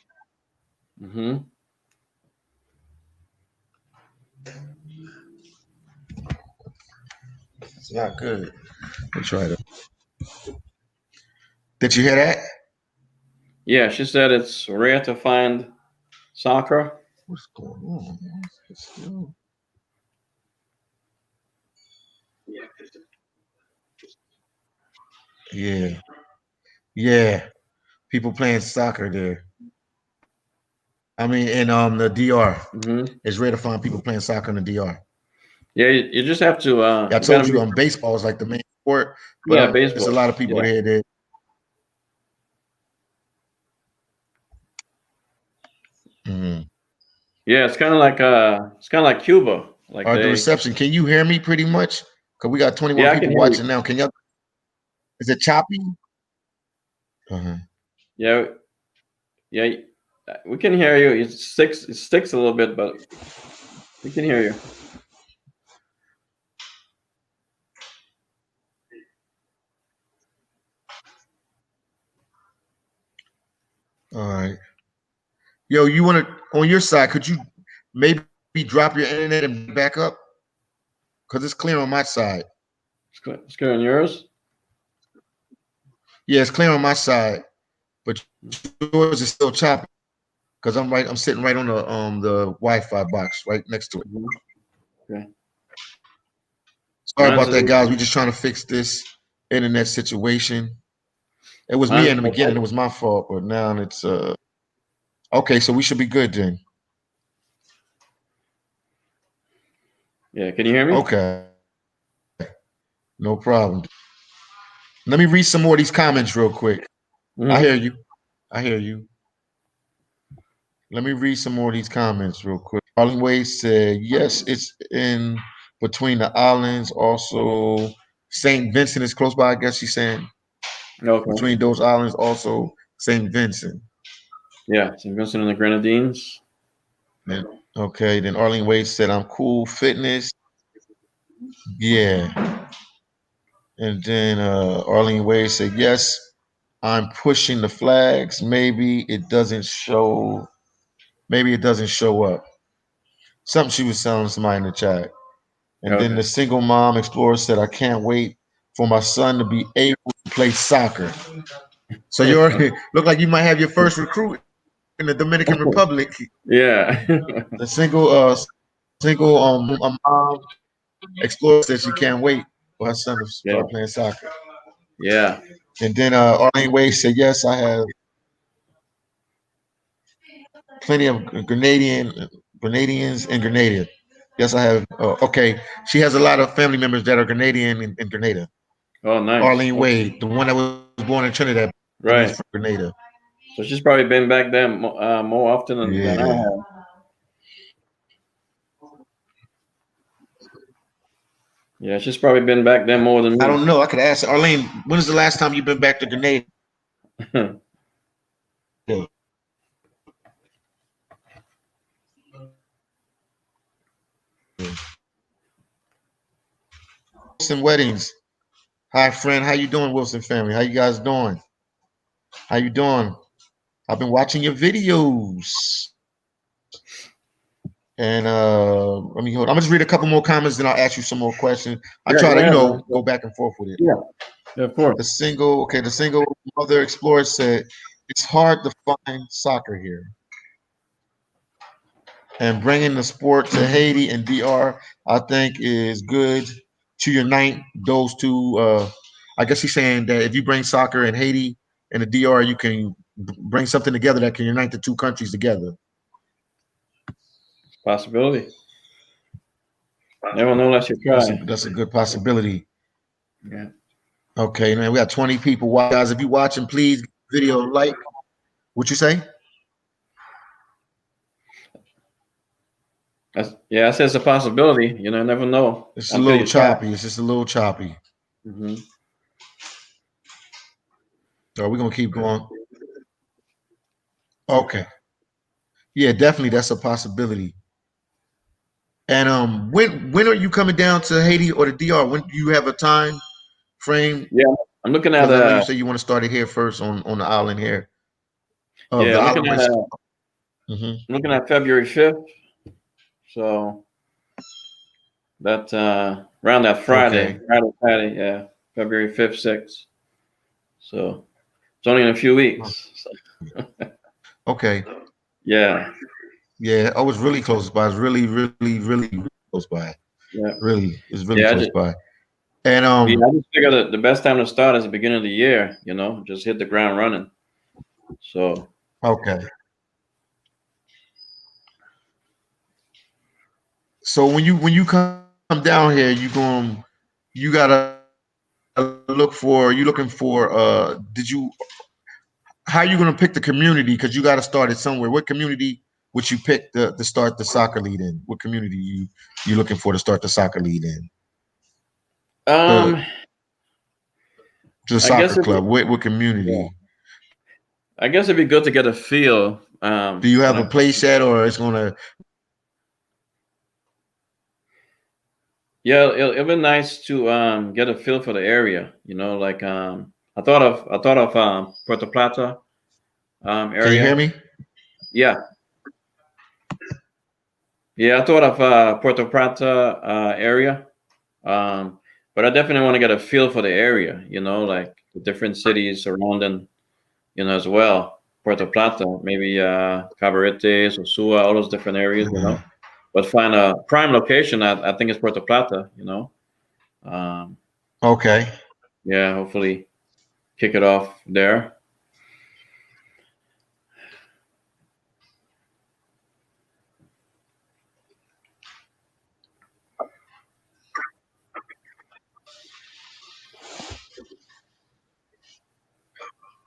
Speaker 2: Hmm.
Speaker 1: It's not good. Let's try to. Did you hear that?
Speaker 2: Yeah, she said it's rare to find soccer.
Speaker 1: What's going on? Yeah, yeah. People playing soccer there. I mean, in the DR,
Speaker 2: Hmm.
Speaker 1: it's rare to find people playing soccer in the DR.
Speaker 2: Yeah, you just have to.
Speaker 1: Yeah, I
Speaker 2: You gotta
Speaker 1: told you,
Speaker 2: be.
Speaker 1: baseball is like the main sport, but
Speaker 2: Yeah,
Speaker 1: it's a
Speaker 2: baseball.
Speaker 1: lot of people
Speaker 2: Yeah.
Speaker 1: there that. Mhm.
Speaker 2: Yeah, it's kind of like Cuba. Like
Speaker 1: The
Speaker 2: they.
Speaker 1: reception. Can you hear me pretty much? Cause we got 21
Speaker 2: Yeah, I can
Speaker 1: people
Speaker 2: hear you.
Speaker 1: watching now. Can y'all? Is it choppy? Uh-huh.
Speaker 2: Yeah, yeah, we can hear you. It sticks a little bit, but we can hear you.
Speaker 1: All right. Yo, you want to on your side? Could you maybe drop your internet and back up? Cause it's clear on my side.
Speaker 2: It's good on yours.
Speaker 1: Yeah, it's clear on my side, but yours is still choppy. Cause I'm right. I'm sitting right on the Wi-Fi box right next to it.
Speaker 2: Mhm. Okay.
Speaker 1: Sorry
Speaker 2: Mine's
Speaker 1: about
Speaker 2: a
Speaker 1: that,
Speaker 2: little,
Speaker 1: guys. We're just trying to fix this internet situation. It was me
Speaker 2: mine's
Speaker 1: in the beginning. It was my fault, but now it's okay. So we should be good then.
Speaker 2: Yeah, can you hear me?
Speaker 1: Okay, no problem. Let me read some more of these comments real quick. I
Speaker 2: Hmm.
Speaker 1: hear you. I hear you. Let me read some more of these comments real quick. Arlen Wade said, yes, it's in between the islands. Also, St. Vincent is close by, I guess she's saying.
Speaker 2: Okay.
Speaker 1: Between those islands, also St. Vincent.
Speaker 2: Yeah, St. Vincent and the Grenadines.
Speaker 1: Then, okay, then Arlene Wade said, I'm cool fitness. Yeah. And then Arlene Wade said, yes, I'm pushing the flags. Maybe it doesn't show up. Something she was telling somebody in the chat. And then
Speaker 2: Okay.
Speaker 1: the single mom explorer said, I can't wait for my son to be able to play soccer. So you already look like you might have your first recruit in the Dominican Republic.
Speaker 2: Yeah.
Speaker 1: The single mom explorer said she can't wait for her son to
Speaker 2: Yeah.
Speaker 1: start playing soccer.
Speaker 2: Yeah.
Speaker 1: And then Arlene Wade said, yes, I have plenty of Grenadians in Grenada. Yes, I have. Okay, she has a lot of family members that are Grenadian in Grenada.
Speaker 2: Oh, nice.
Speaker 1: Arlene
Speaker 2: Okay.
Speaker 1: Wade, the one that was born in Trinidad, family's
Speaker 2: Right.
Speaker 1: from Grenada.
Speaker 2: So she's probably been back there more often than I
Speaker 1: Yeah.
Speaker 2: have. Yeah, she's probably been back there more than
Speaker 1: I
Speaker 2: me.
Speaker 1: don't know. I could ask Arlene, when is the last time you've been back to Grenada? Wilson Weddings. Hi, friend. How you doing, Wilson family? How you guys doing? How you doing? I've been watching your videos. And let me hold. I'm gonna just read a couple more comments, then I'll ask you some more questions. I
Speaker 2: Yeah,
Speaker 1: try
Speaker 2: go
Speaker 1: to,
Speaker 2: ahead, man.
Speaker 1: go back and forth with it.
Speaker 2: Yeah. Yeah, of course.
Speaker 1: The single mother explorer said, it's hard to find soccer here. And bringing the sport to Haiti and DR, I think is good to unite those two. I guess he's saying that if you bring soccer in Haiti and the DR, you can bring something together that can unite the two countries together.
Speaker 2: Possibility. Never know unless you
Speaker 1: That's a
Speaker 2: try.
Speaker 1: that's a good possibility.
Speaker 2: Yeah.
Speaker 1: Okay, man, we got 20 people. Guys, if you're watching, please video like. What you say?
Speaker 2: Yeah, I said it's a possibility. You know, never know
Speaker 1: It's a
Speaker 2: until
Speaker 1: little
Speaker 2: you try.
Speaker 1: choppy. It's just a little choppy.
Speaker 2: Hmm.
Speaker 1: So we're gonna keep going. Okay. Yeah, definitely that's a possibility. And when are you coming down to Haiti or the DR? When do you have a time frame?
Speaker 2: Yeah, I'm looking at
Speaker 1: Because I know you say you want to start it here first on the island here of
Speaker 2: yeah,
Speaker 1: the
Speaker 2: looking at
Speaker 1: Alaways. Hmm.
Speaker 2: I'm looking at February 5th. So that around that
Speaker 1: Okay.
Speaker 2: Friday, yeah, February 5th, 6th. So it's only in a few weeks. So,
Speaker 1: Okay.
Speaker 2: yeah,
Speaker 1: Yeah. Oh, it's really close by. It's really, really, really, really close by.
Speaker 2: yeah,
Speaker 1: Really, it's really
Speaker 2: yeah.
Speaker 1: close by. And
Speaker 2: I just figure that the best time to start is the beginning of the year. You know, just hit the ground running. So
Speaker 1: okay. So when you come down here, you gotta look for you looking for did you how you gonna pick the community? Because you gotta start it somewhere. What community would you pick to start the soccer league in? What community you looking for to start the soccer league in? The
Speaker 2: Um,
Speaker 1: the
Speaker 2: I
Speaker 1: soccer
Speaker 2: guess it.
Speaker 1: club. What
Speaker 2: Yeah,
Speaker 1: community?
Speaker 2: I guess it'd be good to get a feel.
Speaker 1: Do you
Speaker 2: When
Speaker 1: have a
Speaker 2: I,
Speaker 1: place yet, or it's gonna?
Speaker 2: yeah, it'll be nice to get a feel for the area. Like I thought of Puerto Plata
Speaker 1: Can you hear
Speaker 2: area.
Speaker 1: me?
Speaker 2: Yeah, yeah, I thought of Puerto Plata area. Um, but I definitely want to get a feel for the area. Like the different cities surrounding. As well. Puerto Plata, maybe Cabarete, Sosua, all those different areas.
Speaker 1: Uh,
Speaker 2: But find a prime location. I think it's Puerto Plata. Um,
Speaker 1: okay.
Speaker 2: yeah, hopefully kick it off there.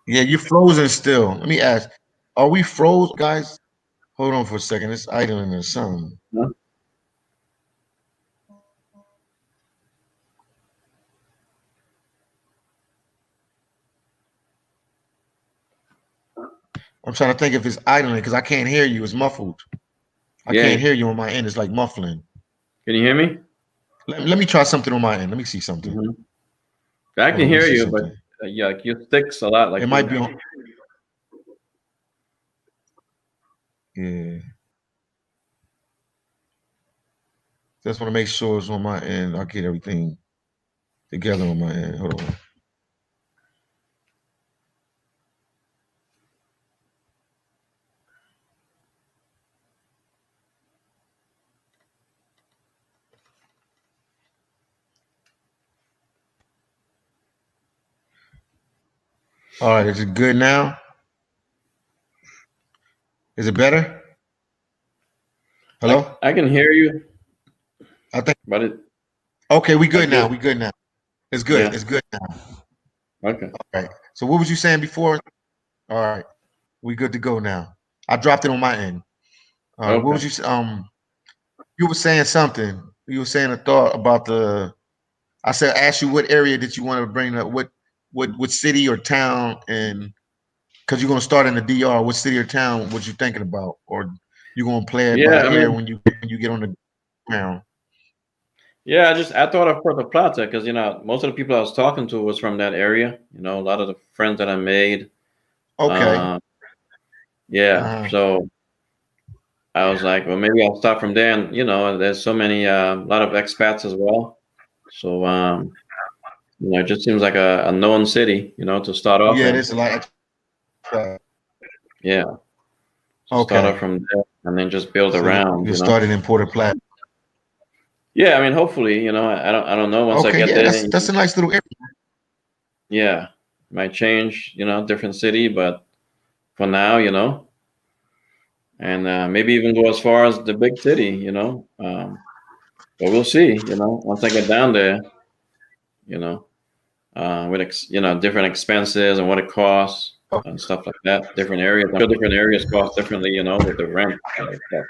Speaker 1: Yeah, you frozen still. Let me ask. Are we froze, guys? Hold on for a second. It's idling or something.
Speaker 2: Huh?
Speaker 1: I'm trying to think if it's idling because I can't hear you. It's muffled. I
Speaker 2: Yeah,
Speaker 1: can't hear you on my end. It's like muffling.
Speaker 2: can you hear me?
Speaker 1: Let me try something on my end. Let me see something.
Speaker 2: Hmm. I
Speaker 1: Hold
Speaker 2: can
Speaker 1: on. Let me
Speaker 2: hear
Speaker 1: see
Speaker 2: you, but
Speaker 1: something.
Speaker 2: yeah, like your sticks a lot.
Speaker 1: It
Speaker 2: Like
Speaker 1: might
Speaker 2: you.
Speaker 1: be on. Yeah. Just want to make sure it's on my end. I'll get everything together on my end. Hold on. All right. Is it good now? Is it better?
Speaker 2: I
Speaker 1: Hello?
Speaker 2: I can hear you,
Speaker 1: I think.
Speaker 2: but it
Speaker 1: Okay. We
Speaker 2: like
Speaker 1: good now.
Speaker 2: you.
Speaker 1: We good now. It's good.
Speaker 2: Yeah.
Speaker 1: It's good now.
Speaker 2: Okay.
Speaker 1: All right. So what was you saying before? All right. We good to go now. I dropped it on my end. All right. What
Speaker 2: Okay.
Speaker 1: was you were saying something. You were saying a thought about the I said ask you what area did you want to bring up what city or town and because you're gonna start in the DR, what city or town was you thinking about? Or you gonna play it by
Speaker 2: Yeah, I
Speaker 1: ear
Speaker 2: mean,
Speaker 1: when you get on the ground?
Speaker 2: yeah, I thought of Puerto Plata because most of the people I was talking to was from that area. A lot of the friends that I made.
Speaker 1: Okay.
Speaker 2: Uh, yeah,
Speaker 1: Uh,
Speaker 2: so I was like, well, maybe I'll start from there. And there's so many, a lot of expats as well. So it just seems like a known city, to start off
Speaker 1: yeah,
Speaker 2: in.
Speaker 1: there's a lot of
Speaker 2: Yeah, so start off
Speaker 1: okay.
Speaker 2: from there and then just build
Speaker 1: So
Speaker 2: around.
Speaker 1: you started in Port Plata.
Speaker 2: Yeah, I mean, hopefully, I don't know. Once I
Speaker 1: Okay,
Speaker 2: get
Speaker 1: yeah,
Speaker 2: there,
Speaker 1: that's a nice little area.
Speaker 2: yeah, might change, different city, but for now, and maybe even go as far as the big city, but we'll see, once I get down there, you know, with different expenses and what it costs and stuff like that. Different areas, I'm sure different areas cost differently, with the rent and all that stuff.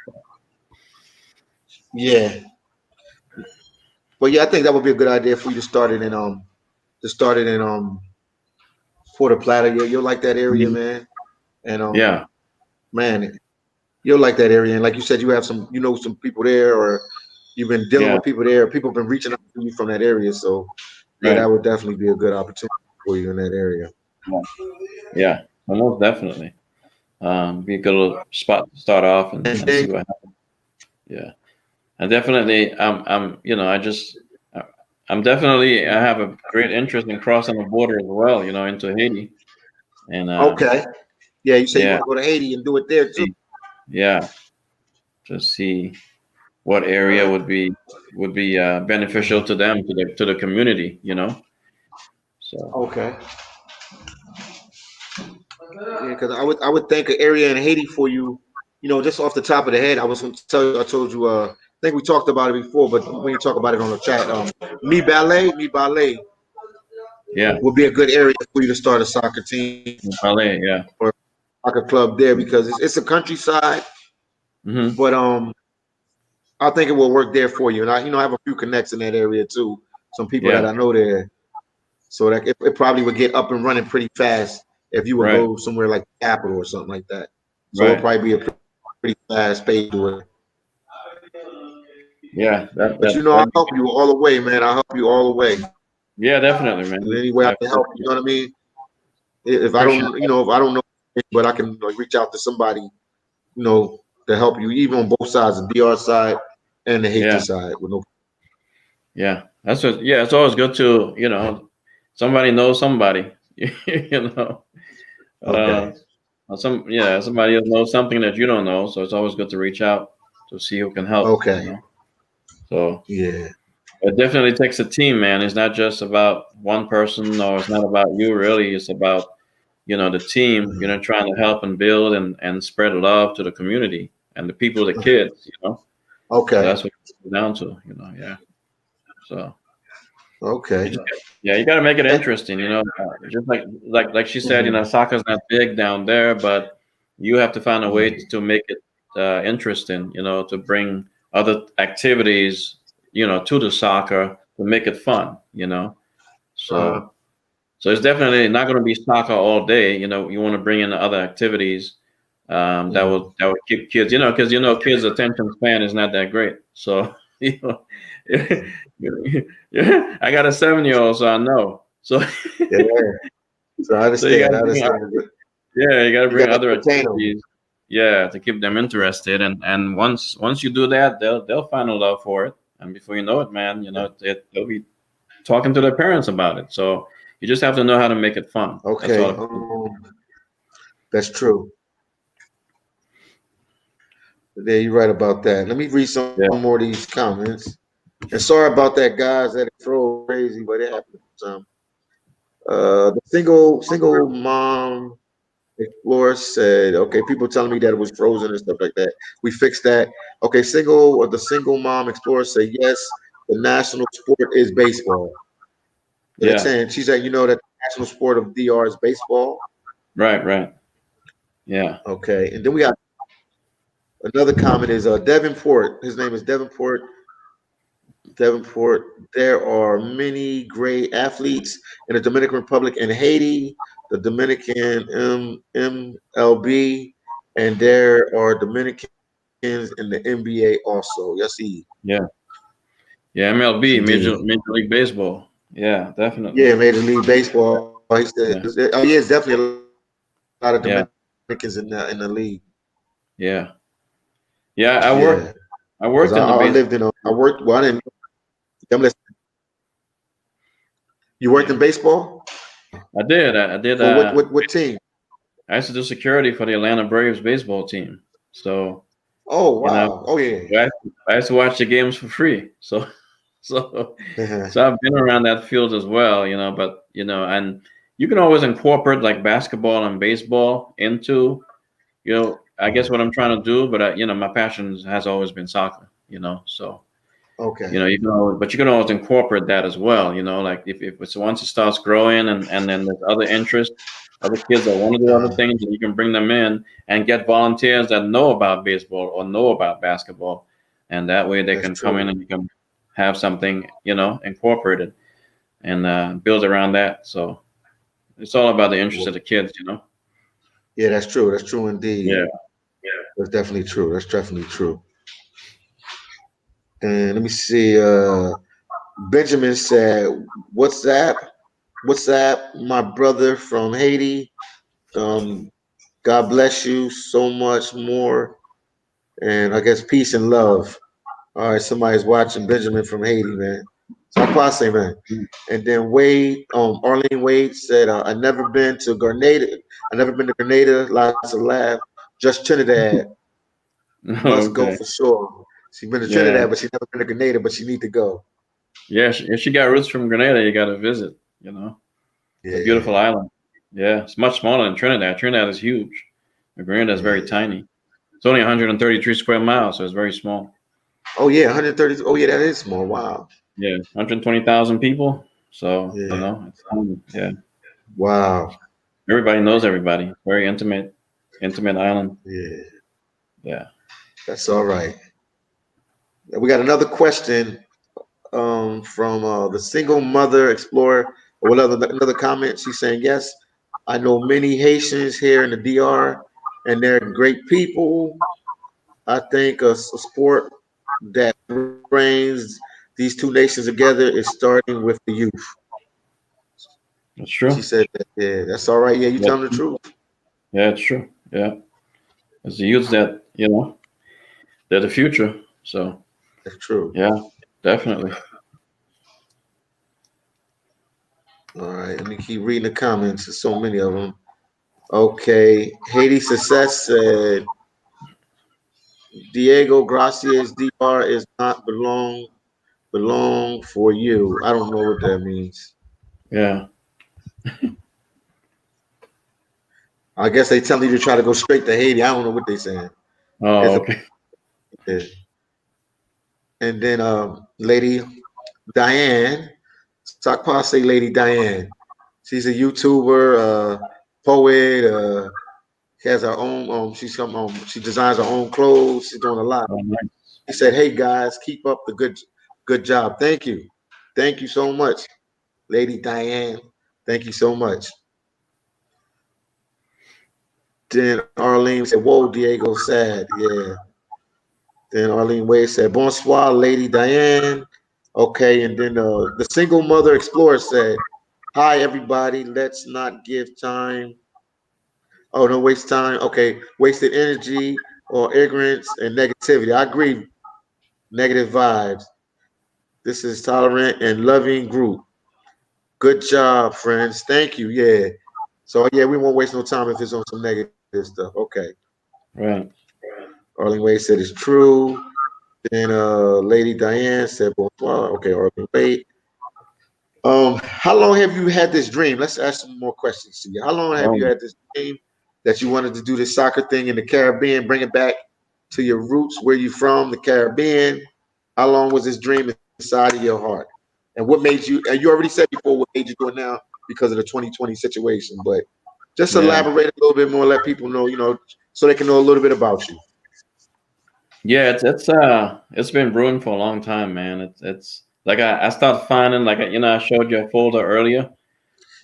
Speaker 1: Yeah. But yeah, I think that would be a good idea for you to start it in Puerto Plata. You'll like that area,
Speaker 2: Mhm.
Speaker 1: man. And
Speaker 2: Yeah,
Speaker 1: man, you'll like that area. And like you said, you have some people there, or you've been dealing
Speaker 2: yeah,
Speaker 1: with people there. People have been reaching out to you from that area. So yeah,
Speaker 2: right,
Speaker 1: that would definitely be a good opportunity for you in that area.
Speaker 2: yeah, yeah, almost definitely. Be a good little spot to start off
Speaker 1: And
Speaker 2: and
Speaker 1: then
Speaker 2: see what happens. Yeah, and definitely, I'm definitely, I have a great interest in crossing the border as well, into Haiti, and
Speaker 1: okay, yeah, you say you
Speaker 2: yeah,
Speaker 1: want to go to Haiti and do it there too.
Speaker 2: yeah, to see what area would be beneficial to them, to the community, So
Speaker 1: Okay, yeah, because I would think an area in Haiti for you, just off the top of the head. I was going to tell you. I told you. I think we talked about it before, but we can talk about it on the chat. Me ballet
Speaker 2: yeah,
Speaker 1: would be a good area for you to start a soccer team
Speaker 2: LA, yeah,
Speaker 1: or soccer club there because it's a countryside.
Speaker 2: Hmm.
Speaker 1: But I think it will work there for you. And I have a few connects in that area too. Some people that
Speaker 2: Yeah.
Speaker 1: I know there, so that it probably would get up and running pretty fast if you would
Speaker 2: Right.
Speaker 1: go somewhere like the Capital or something like that. So it'll
Speaker 2: Right.
Speaker 1: probably be a pretty fast pace to it.
Speaker 2: Yeah.
Speaker 1: But I'll
Speaker 2: That'd be
Speaker 1: help
Speaker 2: good.
Speaker 1: you all the way, man. I'll help you all the way
Speaker 2: Yeah, definitely,
Speaker 1: in
Speaker 2: man.
Speaker 1: any way I
Speaker 2: I
Speaker 1: can help. You know what I mean? If I
Speaker 2: appreciate
Speaker 1: don't, if I don't know, but I can like reach out to somebody, to help you, even on both sides, the DR side and the Haiti
Speaker 2: Yeah.
Speaker 1: side. With no,
Speaker 2: Yeah. That's what. Yeah. It's always good to somebody knows somebody. you know. Uh,
Speaker 1: okay,
Speaker 2: somebody else knows something that you don't know, so it's always good to reach out to see who can help.
Speaker 1: okay,
Speaker 2: So
Speaker 1: yeah,
Speaker 2: it definitely takes a team, man. It's not just about one person, or it's not about you really. It's about the team.
Speaker 1: mhm.
Speaker 2: Trying to help and build and spread love to the community and the people, the kids. So
Speaker 1: Okay,
Speaker 2: that's what it comes down to. Yeah. So you
Speaker 1: okay.
Speaker 2: just you got to make it
Speaker 1: And,
Speaker 2: interesting. Just like she said,
Speaker 1: mhm,
Speaker 2: soccer's not big down there, but you have to find a way
Speaker 1: mhm.
Speaker 2: to make it interesting. To bring other activities, to the soccer to make it fun.
Speaker 1: Uh,
Speaker 2: So it's definitely not going to be soccer all day. You want to bring in other activities that
Speaker 1: mhm.
Speaker 2: will keep kids. Because kids' attention span is not that great. So you know, yeah, I got a 7-year-old, so I know. So
Speaker 1: Yeah. So I
Speaker 2: so you got
Speaker 1: understand.
Speaker 2: to
Speaker 1: I
Speaker 2: bring
Speaker 1: understand.
Speaker 2: yeah, you got to
Speaker 1: You
Speaker 2: bring
Speaker 1: got to
Speaker 2: other
Speaker 1: entertain them.
Speaker 2: activities. Yeah, to keep them interested, and once you do that, they'll find a love for it, and before you know it, man, they'll be talking to their parents about it. So you just have to know how to make it fun. That's
Speaker 1: Okay,
Speaker 2: all.
Speaker 1: that's true. Yeah, you're right about that. Let me read some
Speaker 2: Yeah,
Speaker 1: more of these comments. And sorry about that, guys. That throw crazy, but it happens sometimes. The single mom explorer said, okay, people telling me that it was frozen and stuff like that. We fixed that. Okay, the single mom explorer said yes. The national sport is baseball. So they're
Speaker 2: yeah,
Speaker 1: saying she said, that the national sport of DR is baseball.
Speaker 2: right, right. Yeah,
Speaker 1: Okay, and then we got another comment is Devonport. His name is Devonport. Devonport. There are many great athletes in the Dominican Republic and Haiti, the Dominican MLB, and there are Dominicans in the NBA also. Yes,
Speaker 2: yeah, yeah. MLB,
Speaker 1: indeed.
Speaker 2: Major League Baseball. Yeah, definitely.
Speaker 1: Yeah, Major League Baseball. He said,
Speaker 2: Yeah,
Speaker 1: oh yeah, it's definitely a lot of
Speaker 2: yeah,
Speaker 1: Dominicans in the league.
Speaker 2: yeah, yeah.
Speaker 1: Yeah,
Speaker 2: I
Speaker 1: because
Speaker 2: worked
Speaker 1: I,
Speaker 2: in the
Speaker 1: I lived
Speaker 2: baseball.
Speaker 1: in I worked. Well, I didn't. I'm listening. You worked
Speaker 2: Yeah,
Speaker 1: in baseball
Speaker 2: I did. I did.
Speaker 1: for what team?
Speaker 2: I used to do security for the Atlanta Braves baseball team. So
Speaker 1: Oh
Speaker 2: you know,
Speaker 1: wow. Oh yeah.
Speaker 2: I, I used to watch the games for free. So so so I've been around that field as well. But and you can always incorporate like basketball and baseball into I guess what I'm trying to do. But my passion has always been soccer. So
Speaker 1: Okay.
Speaker 2: but you can always incorporate that as well. Like if it's once it starts growing and then there's other interests, other kids that want to do other
Speaker 1: Uh,
Speaker 2: things, and you can bring them in and get volunteers that know about baseball or know about basketball, and that way they
Speaker 1: that's
Speaker 2: can come in
Speaker 1: true.
Speaker 2: and you can have something incorporated and build around that. So it's all about the interest
Speaker 1: Well,
Speaker 2: of the kids.
Speaker 1: yeah, that's true. That's true indeed.
Speaker 2: Yeah.
Speaker 1: That's definitely true. That's definitely true. And let me see. Benjamin said, "WhatsApp, WhatsApp, my brother from Haiti. Um, God bless you so much more, and I guess peace and love." All right, somebody's watching Benjamin from Haiti, man. So I passe, man. And then Arlene Wade said, "I never been to Grenada. I never been to Grenada. Lots of laugh. Just Trinidad. Must go
Speaker 2: Okay.
Speaker 1: for sure. She been to
Speaker 2: Yeah.
Speaker 1: Trinidad, but she never been to Grenada, but she need to go."
Speaker 2: Yeah. If she got roots from Grenada, you got to visit. It's a beautiful
Speaker 1: Yeah.
Speaker 2: island. Yeah, it's much smaller than Trinidad. Trinidad is huge. Grenada is very
Speaker 1: Yeah.
Speaker 2: tiny. It's only 133 square miles, so it's very small.
Speaker 1: Oh yeah, 130. Oh yeah, that is small. Wow.
Speaker 2: Yeah, 120,000 people. So
Speaker 1: Yeah.
Speaker 2: it's tiny. Yeah,
Speaker 1: Wow.
Speaker 2: everybody knows everybody. Very intimate island.
Speaker 1: Yeah.
Speaker 2: Yeah.
Speaker 1: That's all right. We got another question from the single mother explorer. Or another comment. She's saying, "Yes, I know many Haitians here in the DR, and they're great people. I think a sport that brings these two nations together is starting with the youth."
Speaker 2: That's
Speaker 1: She
Speaker 2: true.
Speaker 1: said that. Yeah, that's all right. Yeah, you
Speaker 2: Yeah,
Speaker 1: telling the truth.
Speaker 2: yeah, it's true. Yeah, it's the youth that they're the future. So
Speaker 1: That's true.
Speaker 2: yeah, definitely.
Speaker 1: All right, let me keep reading the comments. There's so many of them. Okay, Haiti Success said Diego Gracias DR is not belong for you. I don't know what that means.
Speaker 2: Yeah.
Speaker 1: I guess they telling you to try to go straight to Haiti. I don't know what they saying. It's
Speaker 2: Oh,
Speaker 1: a
Speaker 2: okay.
Speaker 1: and then Lady Diane, Sakpa say Lady Diane. She's a YouTuber, poet. She has her own. She designs her own clothes. She's doing a lot.
Speaker 2: Oh, nice.
Speaker 1: He said, "Hey guys, keep up the good job. Thank you so much, Lady Diane. Thank you so much." Then Arlene said, "Whoa, Diego, sad. Yeah." Then Arlene Wade said, "Bonsoir, Lady Diane." Okay, and then the single mother explorer said, "Hi, everybody. Let's not give time. Oh, no, waste time. Okay, wasted energy or ignorance and negativity. I agree. Negative vibes. This is tolerant and loving group. Good job, friends. Thank you. Yeah. So yeah, we won't waste no time if it's on some negative stuff. Okay.
Speaker 2: Right.
Speaker 1: Arlene Wade said it's true. Then Lady Diane said bonsoir. Okay, Arlene Wade. How long have you had this dream? Let's ask some more questions to you. How long have you
Speaker 2: Um,
Speaker 1: had this dream that you wanted to do this soccer thing in the Caribbean, bring it back to your roots, where you from, the Caribbean? How long was this dream inside of your heart? And what made you, and you already said before what made you do it now because of the 2020 situation, but just
Speaker 2: yeah.
Speaker 1: elaborate a little bit more, let people know, so they can know a little bit about you.
Speaker 2: Yeah, it's been brewing for a long time, man. It's like I started finding like I showed you a folder earlier.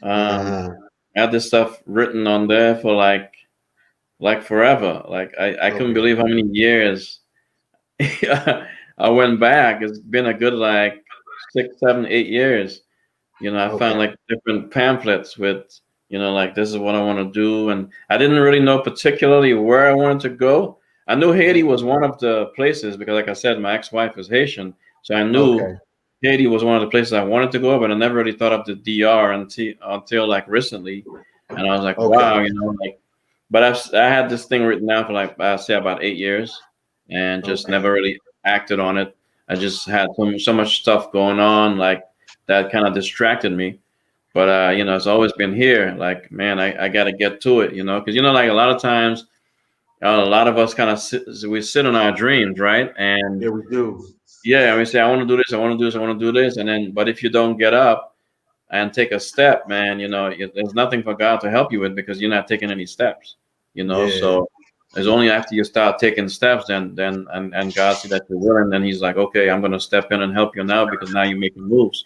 Speaker 2: Um,
Speaker 1: Uh,
Speaker 2: I had this stuff written on there for like forever. Like I couldn't
Speaker 1: okay.
Speaker 2: believe how many years I went back. It's been a good like 6, 7, 8 years. I
Speaker 1: Okay.
Speaker 2: found like different pamphlets with like this is what I want to do, and I didn't really know particularly where I wanted to go. I knew Haiti was one of the places because, like I said, my ex-wife is Haitian, so I knew
Speaker 1: Okay.
Speaker 2: Haiti was one of the places I wanted to go, but I never really thought of the DR until like recently, and I was like,
Speaker 1: Okay.
Speaker 2: wow, like. But I had this thing written down for like I say about 8 years, and just
Speaker 1: Okay.
Speaker 2: never really acted on it. I just had so much stuff going on like that kind of distracted me. But it's always been here. Like, man, I got to get to it, because like a lot of times, a lot of us kind of we sit on our dreams, right? And
Speaker 1: Yeah, we do.
Speaker 2: yeah, we say, I want to do this, I want to do this, I want to do this, and then, but if you don't get up and take a step, man, there's nothing for God to help you with because you're not taking any steps.
Speaker 1: Yeah.
Speaker 2: So it's only after you start taking steps, and God see that you're willing, then He's like, okay, I'm going to step in and help you now because now you're making moves.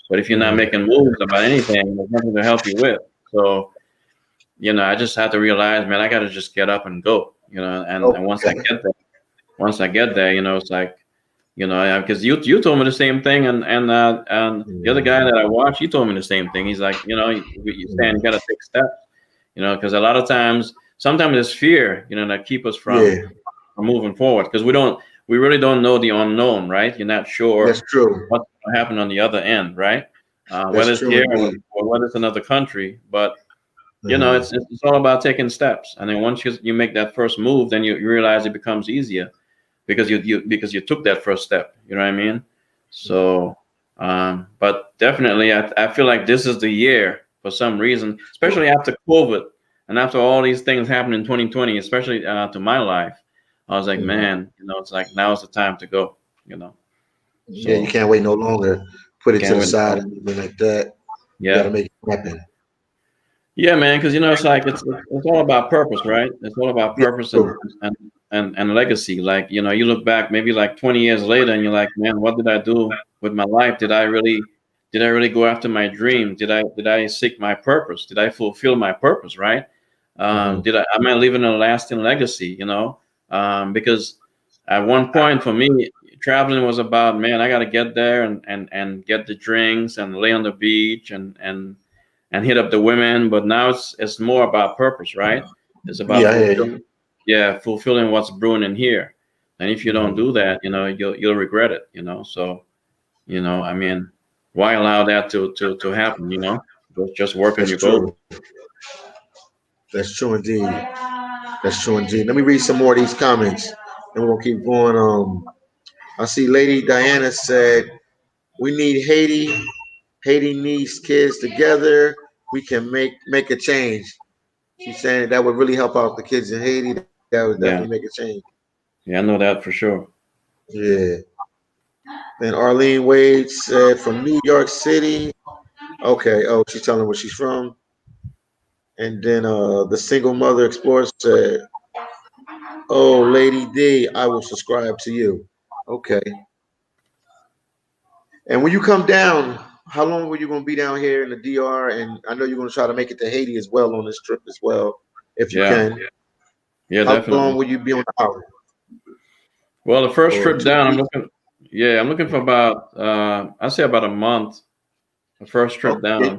Speaker 2: But if you're not
Speaker 1: Mhm.
Speaker 2: making moves about anything, there's nothing to help you with. So, I just had to realize, man, I got to just get up and go. And
Speaker 1: Okay.
Speaker 2: once I get there, it's like, because you told me the same thing, and the other guy
Speaker 1: Mhm.
Speaker 2: that I watched, he told me the same thing. He's like, you're saying you got to take steps, because a lot of times, sometimes it's fear, that keep us from
Speaker 1: Yeah,
Speaker 2: moving forward because we really don't know the unknown, right? You're not
Speaker 1: that's
Speaker 2: sure
Speaker 1: true.
Speaker 2: what's going to happen on the other end, right? Whether
Speaker 1: That's
Speaker 2: it's
Speaker 1: true
Speaker 2: here
Speaker 1: indeed.
Speaker 2: or whether it's another country, but
Speaker 1: Uh-huh.
Speaker 2: it's all about taking steps, and then once you make that first move, then you realize it becomes easier because you took that first step. You know what I mean? So, but definitely, I feel like this is the year for some reason, especially after COVID and after all these things happened in 2020, especially to my life. I was like,
Speaker 1: Mhm.
Speaker 2: man, it's like now's the time to go. You know,
Speaker 1: Yeah, you
Speaker 2: so
Speaker 1: can't wait no longer. Put it to
Speaker 2: can't
Speaker 1: the
Speaker 2: win.
Speaker 1: side and anything like that. You got to
Speaker 2: Yeah,
Speaker 1: make it happen.
Speaker 2: yeah, man, because it's like it's all about purpose, right? It's all about
Speaker 1: Yeah,
Speaker 2: purpose, and
Speaker 1: true.
Speaker 2: and and legacy. Like, you look back maybe like 20 years later, and you're like, man, what did I do with my life? Did I really go after my dream? Did I seek my purpose? Did I fulfill my purpose? Right?
Speaker 1: Hmm.
Speaker 2: Am I leaving a lasting legacy? Because at one point for me, traveling was about, man, I got to get there and get the drinks and lay on the beach and hit up the women. But now it's more about purpose, right? It's about
Speaker 1: Yeah, I hear
Speaker 2: fulfilling,
Speaker 1: you.
Speaker 2: yeah, fulfilling what's brewing in here. And if you don't
Speaker 1: Hmm.
Speaker 2: do that, you'll regret it. So, I mean, why allow that to happen? Just work on
Speaker 1: That's
Speaker 2: your goals.
Speaker 1: true. That's true indeed. That's true indeed. Let me read some more of these comments, and we're gonna keep going. I see Lady Diana said we need Haiti. Haiti needs kids together. We can make a change. She's saying that would really help out the kids in Haiti. That would definitely make
Speaker 2: Yeah,
Speaker 1: a change.
Speaker 2: yeah, I know that for sure.
Speaker 1: Yeah. And Arlene Wade said from New York City. Okay. Oh, she's telling where she's from. And then the single mother explorer said, "Oh, Lady D, I will subscribe to you." Okay. And when you come down, how long were you going to be down here in the DR? And I know you're going to try to make it to Haiti as well on this trip as well, if you
Speaker 2: Yeah,
Speaker 1: can.
Speaker 2: yeah,
Speaker 1: How long
Speaker 2: definitely.
Speaker 1: will you be on the island?
Speaker 2: Well, the first
Speaker 1: For
Speaker 2: trip
Speaker 1: two
Speaker 2: down, I'm
Speaker 1: weeks?
Speaker 2: looking. Yeah, I'm looking for about. I'd say about a month. The first trip
Speaker 1: Okay.
Speaker 2: down.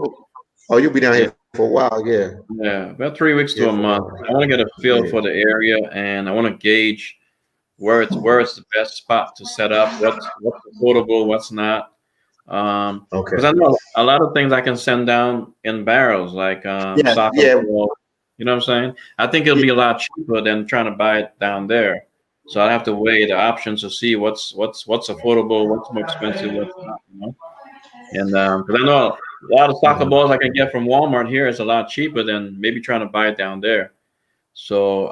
Speaker 1: Oh, you'll be down
Speaker 2: Yeah,
Speaker 1: here for a while. Yeah.
Speaker 2: yeah, about 3 weeks
Speaker 1: Yeah,
Speaker 2: to a
Speaker 1: for a
Speaker 2: month.
Speaker 1: while.
Speaker 2: I want to get a feel
Speaker 1: Yeah.
Speaker 2: for the area, and I want to gauge where it's the best spot to set up. What's affordable, what's not.
Speaker 1: Okay.
Speaker 2: Because I know a lot of things I can send down in barrels, like
Speaker 1: Yeah.
Speaker 2: soccer
Speaker 1: Yeah.
Speaker 2: ball. You know what I'm saying? I think it'll
Speaker 1: Yeah.
Speaker 2: be a lot cheaper than trying to buy it down there. So I have to weigh the options to see what's affordable, what's more expensive, what's not. And because I know a lot of soccer
Speaker 1: Mhm.
Speaker 2: balls I can get from Walmart here is a lot cheaper than maybe trying to buy it down there. So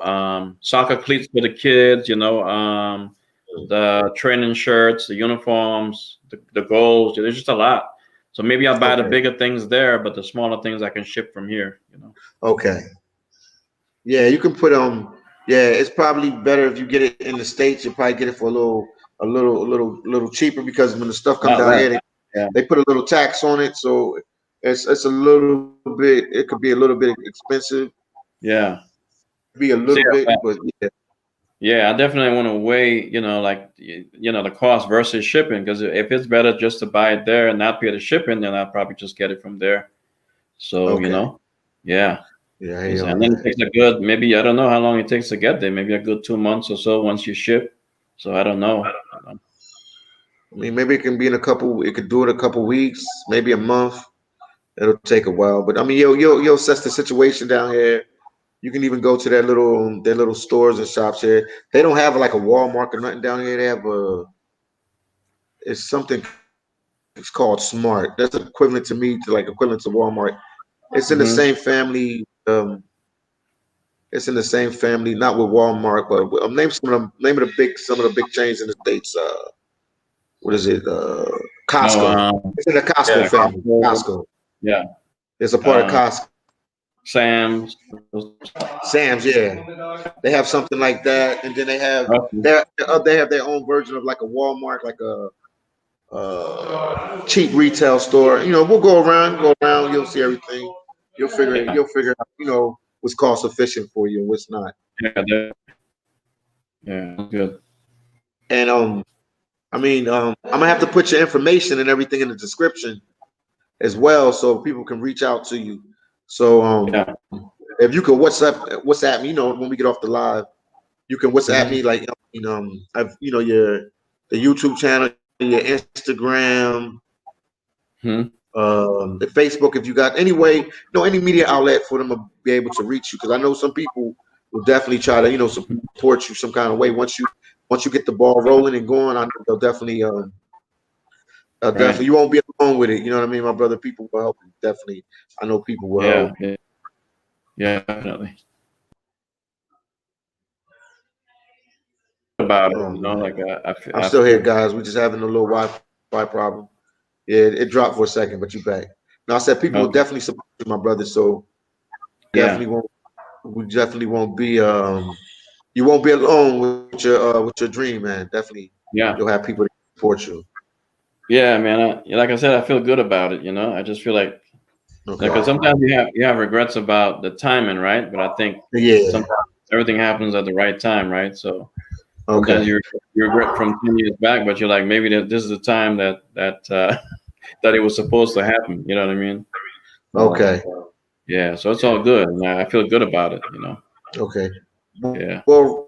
Speaker 2: soccer cleats for the kids, the training shirts, the uniforms, the goals. There's just a lot. So maybe I'll buy the
Speaker 1: Okay.
Speaker 2: bigger things there, but the smaller things I can ship from here.
Speaker 1: Okay. Yeah, you can put yeah, it's probably better if you get it in the States, you'll probably get it for a little cheaper because when the stuff
Speaker 2: A
Speaker 1: come
Speaker 2: lot
Speaker 1: down
Speaker 2: less.
Speaker 1: here,
Speaker 2: Yeah.
Speaker 1: they put a little tax on it, so it's a little bit it could be a little bit expensive,
Speaker 2: Yeah.
Speaker 1: be a
Speaker 2: See,
Speaker 1: little bit, but yeah,
Speaker 2: yeah, I definitely want to weigh, like, the cost versus shipping. Because if it's better just to buy it there and not pay the shipping, then I'll probably just get it from there. So,
Speaker 1: okay.
Speaker 2: yeah.
Speaker 1: Yeah, I hear
Speaker 2: 'Cause-
Speaker 1: all
Speaker 2: and then it
Speaker 1: that.
Speaker 2: takes a good, maybe, I don't know how long it takes to get there. Maybe a good 2 months or so once you ship. So I don't know.
Speaker 1: I mean, maybe it can be in a couple. It could do it a couple weeks, maybe a month. It'll take a while, but I mean, you'll assess the situation down here. You can even go to their little stores and shops here. They don't have like a Walmart or nothing down here. They have it's something. It's called Smart. That's equivalent to me to like equivalent to Walmart. It's in the
Speaker 2: Hmm.
Speaker 1: same family. It's in the same family, not with Walmart, but name of the big chains in the states. What is it?
Speaker 2: No,
Speaker 1: Costco. It's in the Costco
Speaker 2: yeah,
Speaker 1: family.
Speaker 2: Costco,
Speaker 1: Costco.
Speaker 2: yeah,
Speaker 1: It's a part of
Speaker 2: uh,
Speaker 1: Costco.
Speaker 2: Sam's.
Speaker 1: Sam's, yeah. They have something like that, and then
Speaker 2: Okay.
Speaker 1: they have their own version of like a Walmart, like a cheap retail store. We'll go around. You'll see everything.
Speaker 2: Yeah,
Speaker 1: You'll figure out, what's cost efficient for you and what's not.
Speaker 2: yeah, that's good.
Speaker 1: And I mean, I'm gonna have to put your information and everything in the description as well, so people can reach out to you. So
Speaker 2: Yeah.
Speaker 1: if you could WhatsApp me, when we get off the live, you can WhatsApp me
Speaker 2: Hmm.
Speaker 1: like, I've your the YouTube channel, your Instagram,
Speaker 2: Hmm.
Speaker 1: the Facebook, if you got any way, any media outlet for them to be able to reach you. Because I know some people will definitely try to, support you some kind of way. Once you get the ball rolling and going, I know they'll definitely
Speaker 2: Right.
Speaker 1: you won't be alone with it. You know what I mean, my brother? People will help you. Definitely, I know people will help.
Speaker 2: Yeah. Yeah. Yeah. Definitely. About it,
Speaker 1: Oh man,
Speaker 2: like
Speaker 1: I'm
Speaker 2: I
Speaker 1: still here,
Speaker 2: feel.
Speaker 1: guys. We're just having a little Wi-Fi problem. Yeah, it dropped for a second, but you back. Now I said people will
Speaker 2: Okay.
Speaker 1: definitely support you, my brother. So
Speaker 2: Yeah.
Speaker 1: definitely won't we definitely won't be you won't be alone with your dream, man. Definitely,
Speaker 2: Yeah.
Speaker 1: you'll have people to support you.
Speaker 2: Yeah, man. Like I said, I feel good about it. I just feel like, because
Speaker 1: Okay.
Speaker 2: sometimes you have regrets about the timing, right? But I think
Speaker 1: Yeah.
Speaker 2: sometimes everything happens at the right time, right? So sometimes
Speaker 1: Okay.
Speaker 2: you regret from 10 years back, but you're like, maybe that this is the time that that it was supposed to happen. You know what I mean? So
Speaker 1: Okay.
Speaker 2: yeah, so it's all good, and I feel good about it.
Speaker 1: Okay.
Speaker 2: Yeah.
Speaker 1: Well,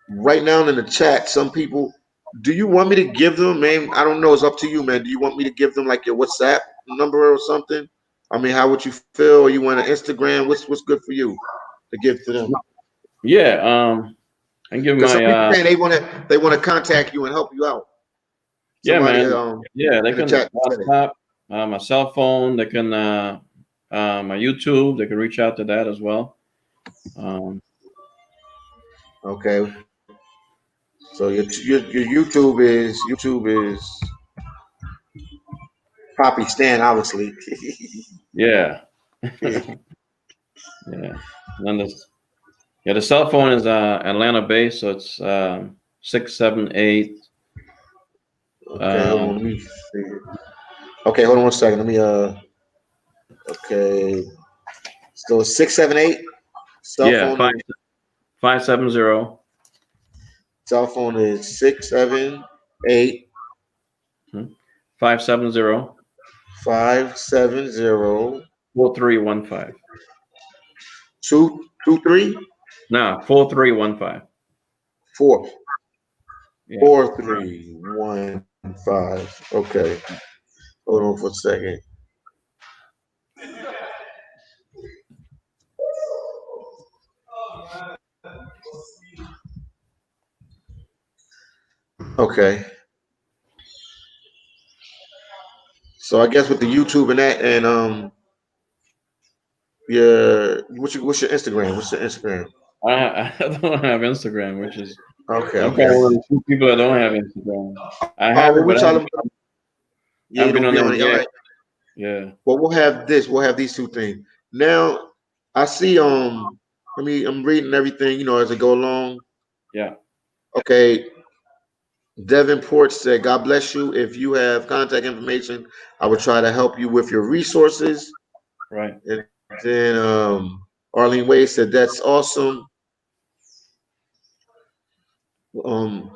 Speaker 1: right now in the chat, some people. Do you want me to give them, man? I don't know. It's up to you, man. Do you want me to give them like your WhatsApp number or something? I mean, how would you feel? Or you want an Instagram? What's good for you to give to them?
Speaker 2: Yeah. I give
Speaker 1: Because some
Speaker 2: my
Speaker 1: people saying they want to contact you and help you out.
Speaker 2: yeah,
Speaker 1: Somebody
Speaker 2: man. Yeah, they
Speaker 1: in the
Speaker 2: can
Speaker 1: chat said it.
Speaker 2: WhatsApp, my cell phone. They can my YouTube. They can reach out to that as well. Um,
Speaker 1: Okay. So your YouTube is Poppy Stan, obviously.
Speaker 2: yeah, yeah. And then the cell phone is Atlanta based, so it's 678.
Speaker 1: Okay, hold on.
Speaker 2: Um,
Speaker 1: Let me see. Okay, hold on 1 second. Let me okay. So 678. Cell
Speaker 2: yeah,
Speaker 1: phone is
Speaker 2: 570
Speaker 1: 678
Speaker 2: 570
Speaker 1: 570
Speaker 2: 4315.
Speaker 1: 223
Speaker 2: No, 4315.
Speaker 1: 4
Speaker 2: Yeah.
Speaker 1: 4315. Okay, hold on for a second. Okay, so I guess with the YouTube and that and yeah, what's your Instagram? What's your Instagram?
Speaker 2: I don't have Instagram, which is
Speaker 1: Okay,
Speaker 2: I'm probably
Speaker 1: okay.
Speaker 2: one of the few people that don't have Instagram. I
Speaker 1: Oh,
Speaker 2: have
Speaker 1: well,
Speaker 2: it,
Speaker 1: we
Speaker 2: but
Speaker 1: tell them.
Speaker 2: I
Speaker 1: Yeah,
Speaker 2: haven't
Speaker 1: you
Speaker 2: been
Speaker 1: don't
Speaker 2: on
Speaker 1: be
Speaker 2: there
Speaker 1: on it. All
Speaker 2: yet.
Speaker 1: right.
Speaker 2: Yeah.
Speaker 1: Well, we'll have this. We'll have these two things. Now, I see. I'm reading everything. As I go along.
Speaker 2: Yeah.
Speaker 1: Okay. Devonport said, "God bless you. If you have contact information, I will try to help you with your resources."
Speaker 2: Right.
Speaker 1: And then Arlene Wade said, "That's awesome." Um,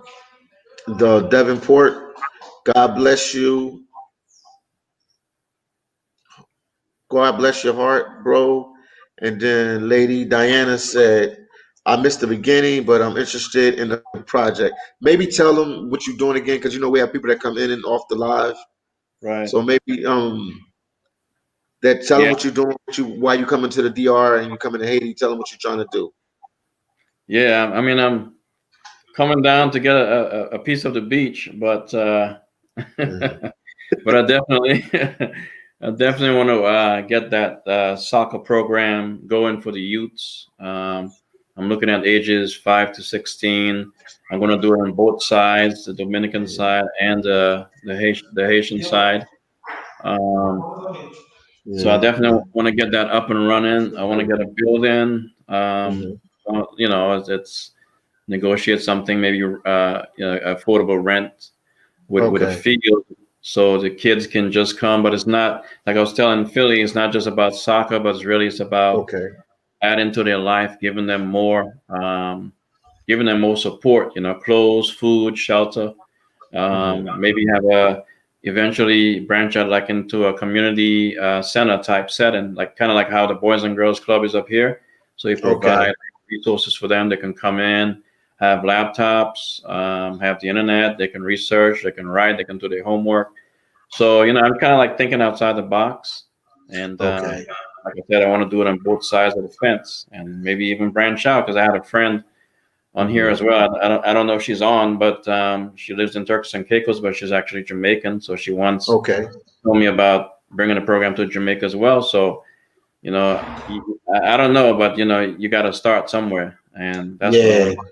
Speaker 1: the Devonport, God bless you. God bless your heart, bro. And then Lady Diana said, I missed the beginning, but I'm interested in the project. Maybe tell them what you're doing again, because we have people that come in and off the live.
Speaker 2: Right.
Speaker 1: So maybe that tell them
Speaker 2: Yeah.
Speaker 1: what you're doing, why you coming to the DR and you coming to Haiti. Tell them what you're trying to do.
Speaker 2: Yeah. I mean, I'm coming down to get a piece of the beach, but
Speaker 1: Mhm.
Speaker 2: but I definitely I definitely want to get that soccer program going for the youths. I'm looking at ages 5 to 16. I'm going to do it on both sides, the Dominican side and the Haitian side. Um, so I
Speaker 1: Yeah.
Speaker 2: definitely want to get that up and running. I want to get a building.
Speaker 1: Mhm.
Speaker 2: It's negotiate something, maybe affordable rent with a
Speaker 1: Okay.
Speaker 2: field, so the kids can just come. But it's not like I was telling Philly. It's not just about soccer, but it's about
Speaker 1: Okay.
Speaker 2: adding to their life, giving them more support. Clothes, food, shelter.
Speaker 1: Mhm.
Speaker 2: Maybe have a eventually branch out like into a community center type setting, like kind of like how the Boys and Girls Club is up here. So you
Speaker 1: Okay.
Speaker 2: provide resources for them. They can come in, have laptops, have the internet. They can research, they can write, they can do their homework. So I'm kind of like thinking outside the box, and
Speaker 1: Okay.
Speaker 2: like I said, I want to do it on both sides of the fence, and maybe even branch out because I had a friend on here
Speaker 1: Mhm.
Speaker 2: as well. I don't know if she's on, but she lives in Turks and Caicos, but she's actually Jamaican. So she once
Speaker 1: Okay.
Speaker 2: told me about bringing a program to Jamaica as well. So I don't know, but you got to start somewhere, and that's what I want
Speaker 1: Yeah.
Speaker 2: to.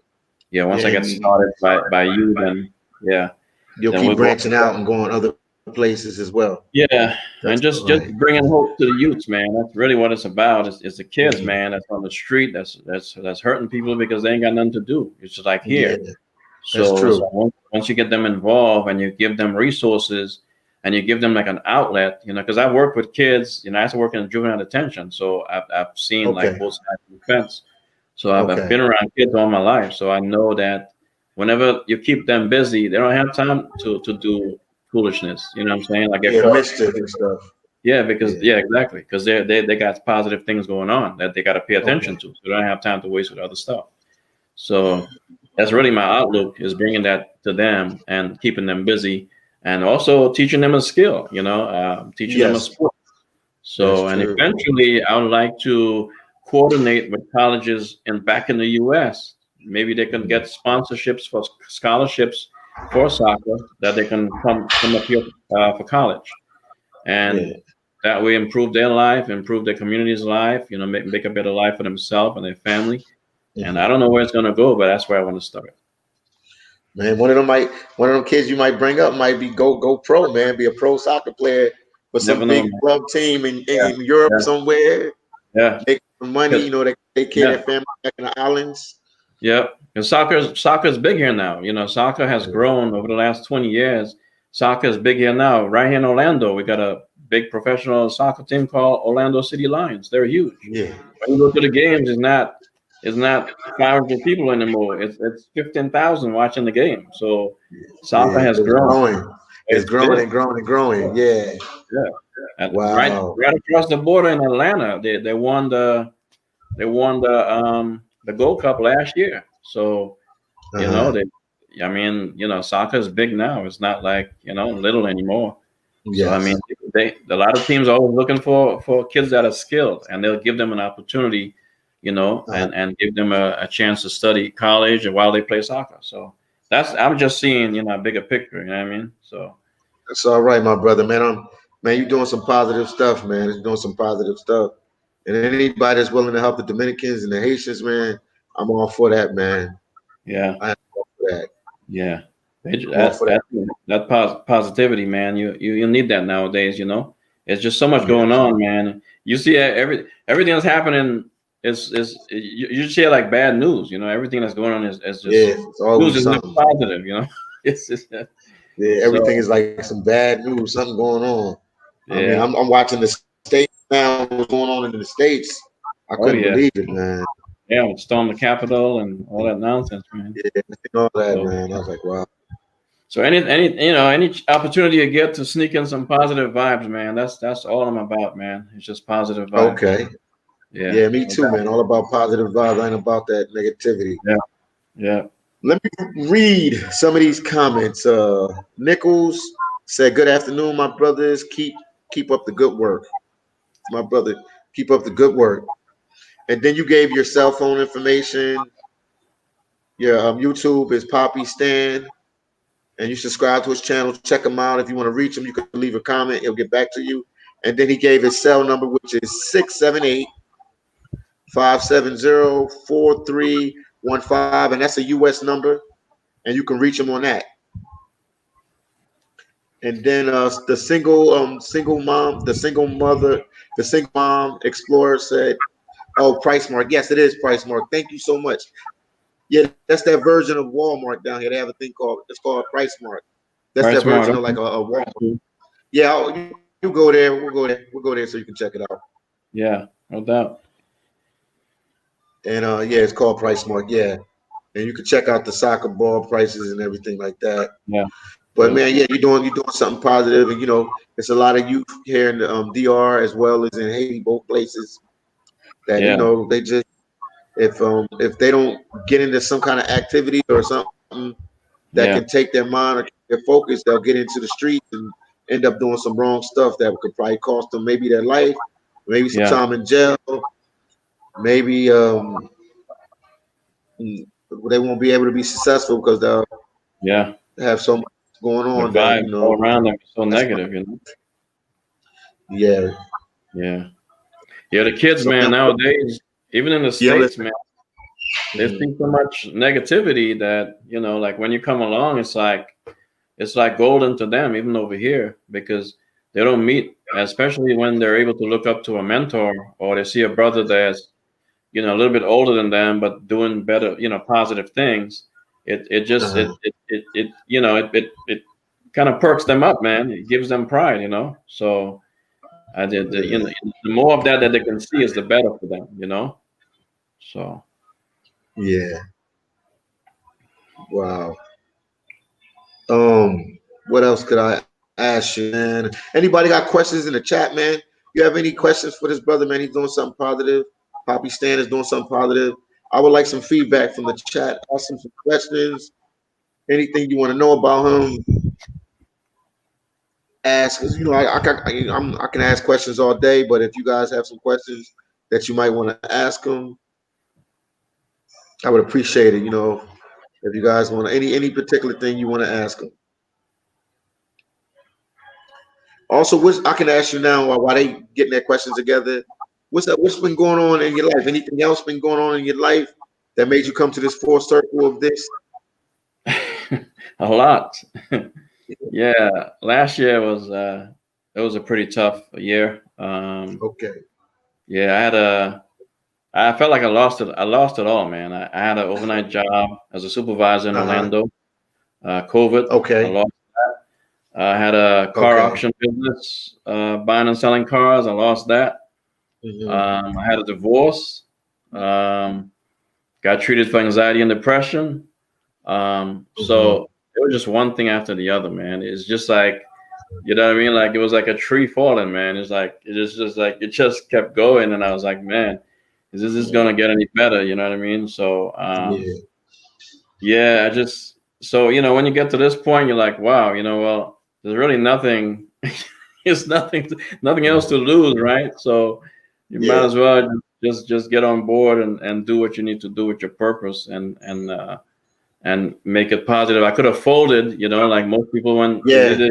Speaker 2: Yeah, once
Speaker 1: Yeah.
Speaker 2: I get started by you, then yeah,
Speaker 1: You'll
Speaker 2: then we'll
Speaker 1: keep
Speaker 2: go.
Speaker 1: branching out and going other. places as well.
Speaker 2: Yeah, and
Speaker 1: That's
Speaker 2: just
Speaker 1: right.
Speaker 2: bringing hope to the youths, man. That's really what it's about. It's the kids,
Speaker 1: Mhm.
Speaker 2: man. That's on the street. That's hurting people because they ain't got nothing to do. It's just like
Speaker 1: Yeah,
Speaker 2: here.
Speaker 1: that's
Speaker 2: So
Speaker 1: true.
Speaker 2: once you get them involved and you give them resources and you give them like an outlet, because I work with kids. I used to work in juvenile detention, so I've seen like
Speaker 1: Okay,
Speaker 2: both sides of the fence. So I've
Speaker 1: okay.
Speaker 2: been around kids all my life, so I know that whenever you keep them busy, they don't have time to do foolishness. You know what I'm saying? Like get
Speaker 1: Yeah,
Speaker 2: caught.
Speaker 1: mischief and stuff.
Speaker 2: Yeah, because
Speaker 1: Yeah.
Speaker 2: yeah, exactly. Because they got positive things going on that they got to pay attention
Speaker 1: Okay.
Speaker 2: to. So they don't have time to waste with other stuff. So that's really my outlook is bringing that to them and keeping them busy and also teaching them a skill. Teaching them a
Speaker 1: Yes,
Speaker 2: sport.
Speaker 1: that's
Speaker 2: So and
Speaker 1: true.
Speaker 2: eventually, I would like to coordinate with colleges back in the U.S. Maybe they can get
Speaker 1: Mhm.
Speaker 2: sponsorships for scholarships for soccer that they can come up here for college and
Speaker 1: Yeah.
Speaker 2: that way improve their life, improve their community's life, make a better life for themselves and their family. And I
Speaker 1: Mhm.
Speaker 2: don't know where it's gonna go, but that's where I want to start.
Speaker 1: Man, one of them kids you might bring up might be go pro, man. Be a pro soccer player for some
Speaker 2: Never know,
Speaker 1: big
Speaker 2: man.
Speaker 1: club team
Speaker 2: Yeah,
Speaker 1: in Europe
Speaker 2: yeah,
Speaker 1: somewhere.
Speaker 2: yeah.
Speaker 1: Make some money,
Speaker 2: 'Cause-
Speaker 1: they take care of
Speaker 2: yeah,
Speaker 1: their family back in the islands.
Speaker 2: yeah. And soccer's big here now. Soccer has
Speaker 1: Yeah.
Speaker 2: grown over the last 20 years. Soccer is big here now. Right here in Orlando, we got a big professional soccer team called Orlando City Lions. They're huge.
Speaker 1: Yeah.
Speaker 2: When you go to the games, it's not 500 people anymore. It's 15,000 watching the game. So soccer
Speaker 1: Yeah.
Speaker 2: has
Speaker 1: It's
Speaker 2: grown.
Speaker 1: growing. It's
Speaker 2: It's
Speaker 1: growing
Speaker 2: big.
Speaker 1: and growing and growing. Yeah.
Speaker 2: Yeah. And right
Speaker 1: Wow.
Speaker 2: right across the border in Atlanta, they won the Gold Cup last year. So you know
Speaker 1: Uh-huh.
Speaker 2: they I mean, soccer is big now. It's not like, little anymore. So I mean,
Speaker 1: Yes.
Speaker 2: a lot of teams are always looking for kids that are skilled, and they'll give them an opportunity,
Speaker 1: Uh,
Speaker 2: and give them a chance to study college and while they play soccer. So I'm just seeing, a bigger picture. You know what I mean? So
Speaker 1: that's all right, my brother, man. Man, you're doing some positive stuff, man. You're doing some positive stuff. And anybody that's willing to help the Dominicans and the Haitians, man, I'm all for that, man.
Speaker 2: yeah,
Speaker 1: I am all for that.
Speaker 2: yeah.
Speaker 1: I'm all for that.
Speaker 2: That positivity, man. You need that nowadays. It's just so much going
Speaker 1: Yes.
Speaker 2: on, man. You see everything that's happening is you just hear like bad news. Everything that's going on is just
Speaker 1: Yeah, it's
Speaker 2: news
Speaker 1: always
Speaker 2: is never
Speaker 1: something.
Speaker 2: positive. It's just
Speaker 1: Yeah, everything
Speaker 2: so
Speaker 1: is like some bad news, something going on. I mean,
Speaker 2: yeah.
Speaker 1: I'm watching the states now, what's going on in the states. I
Speaker 2: Oh
Speaker 1: couldn't
Speaker 2: yeah,
Speaker 1: believe it, man.
Speaker 2: yeah. Storm the Capitol and all that nonsense, man.
Speaker 1: Yeah, all that,
Speaker 2: So
Speaker 1: man. I was like, wow.
Speaker 2: so any opportunity you get to sneak in some positive vibes, man. That's all I'm about, man. It's just positive vibes.
Speaker 1: Okay.
Speaker 2: Yeah.
Speaker 1: Yeah, me
Speaker 2: No
Speaker 1: too,
Speaker 2: doubt.
Speaker 1: man. All about positive vibes. I ain't about that negativity.
Speaker 2: Yeah. Yeah.
Speaker 1: Let me read some of these comments. Nichols said, "Good afternoon, my brothers. Keep up the good work, my brother. Keep up the good work." And then you gave your cell phone information. Your YouTube is Poppy Stan, and you subscribe to his channel. Check him out. If you want to reach him, you can leave a comment. He'll get back to you. And then he gave his cell number, which is 678-570-4315, and that's a U.S. number, and you can reach him on that. And then the single mom, the single mother, the single mom explorer said, "Oh, Price Mark. Yes, it is Price Mark. Thank you so much. Yeah, that's that version of Walmart down here. They have a thing called Price Mark. That's
Speaker 2: Very
Speaker 1: that
Speaker 2: smart.
Speaker 1: version of like
Speaker 2: Okay.
Speaker 1: a Walmart.
Speaker 2: Cool.
Speaker 1: Yeah, you go there. We'll go there. We'll go there so you can check it out.
Speaker 2: Yeah. No doubt.
Speaker 1: And yeah, it's called Price Mark. Yeah, and you can check out the soccer ball prices and everything like that.
Speaker 2: Yeah.
Speaker 1: But
Speaker 2: Yep.
Speaker 1: man, yeah, you're doing something positive, and it's a lot of youth here in the DR as well as in Haiti, both places that
Speaker 2: Yeah.
Speaker 1: they just if they don't get into some kind of activity or something that
Speaker 2: Yeah.
Speaker 1: can take their mind or their focus, they'll get into the streets and end up doing some wrong stuff that could probably cost them maybe their life, maybe some
Speaker 2: Yeah.
Speaker 1: time in jail, maybe they won't be able to be successful because they'll
Speaker 2: Yeah.
Speaker 1: have so much going
Speaker 2: The
Speaker 1: on that
Speaker 2: vibes all around them are so
Speaker 1: that's
Speaker 2: negative.
Speaker 1: yeah.
Speaker 2: Yeah. Yeah. The kids,
Speaker 1: So
Speaker 2: man,
Speaker 1: now,
Speaker 2: nowadays, even in the
Speaker 1: yeah,
Speaker 2: States,
Speaker 1: listen.
Speaker 2: man, they
Speaker 1: Mhm.
Speaker 2: see so much negativity that, like when you come along, it's like, it's like golden to them, even over here, because they don't meet, especially when they're able to look up to a mentor or they see a brother that's, a little bit older than them, but doing better, positive things. It just,
Speaker 1: Uh-huh.
Speaker 2: it kind of perks them up, man. It gives them pride. So I did,
Speaker 1: Yeah.
Speaker 2: the more of that they can see is the better for them. So.
Speaker 1: Yeah. Wow. What else could I ask you, man? Anybody got questions in the chat, man? You have any questions for this brother, man? He's doing something positive. Poppy Stan is doing something positive. I would like some feedback from the chat. Ask him some questions. Anything you want to know about him, ask. 'Cause, I can ask questions all day, but if you guys have some questions that you might want to ask him, I would appreciate it. If you guys want any particular thing you want to ask him. Also, I can ask you now while they getting their questions together. What's been going on in your life? Anything else been going on in your life that made you come to this full circle of this?
Speaker 2: A lot. Yeah, last year was it was a pretty tough year.
Speaker 1: Okay.
Speaker 2: Yeah, I felt like I lost it. I lost it all, man. I had an overnight job as a supervisor in
Speaker 1: Uh-huh.
Speaker 2: Orlando. COVID, I
Speaker 1: Okay.
Speaker 2: lost. I had a car
Speaker 1: Okay.
Speaker 2: auction business, buying and selling cars. I lost that.
Speaker 1: Hmm.
Speaker 2: I had a divorce. Um, got treated for anxiety and depression.
Speaker 1: Hmm.
Speaker 2: So it was just one thing after the other, man. It's just like, you know what I mean? Like it was like a tree falling, man. It's like just like it just kept going, and I was like, man, is this gonna get any better? You know what I mean? So
Speaker 1: Yeah.
Speaker 2: yeah, I just so when you get to this point, you're like, wow, well, there's really nothing. It's nothing else to lose, right? So you might
Speaker 1: Yeah.
Speaker 2: as well just get on board and do what you need to do with your purpose and make it positive. I could have folded, like most people when is
Speaker 1: Yeah.
Speaker 2: either,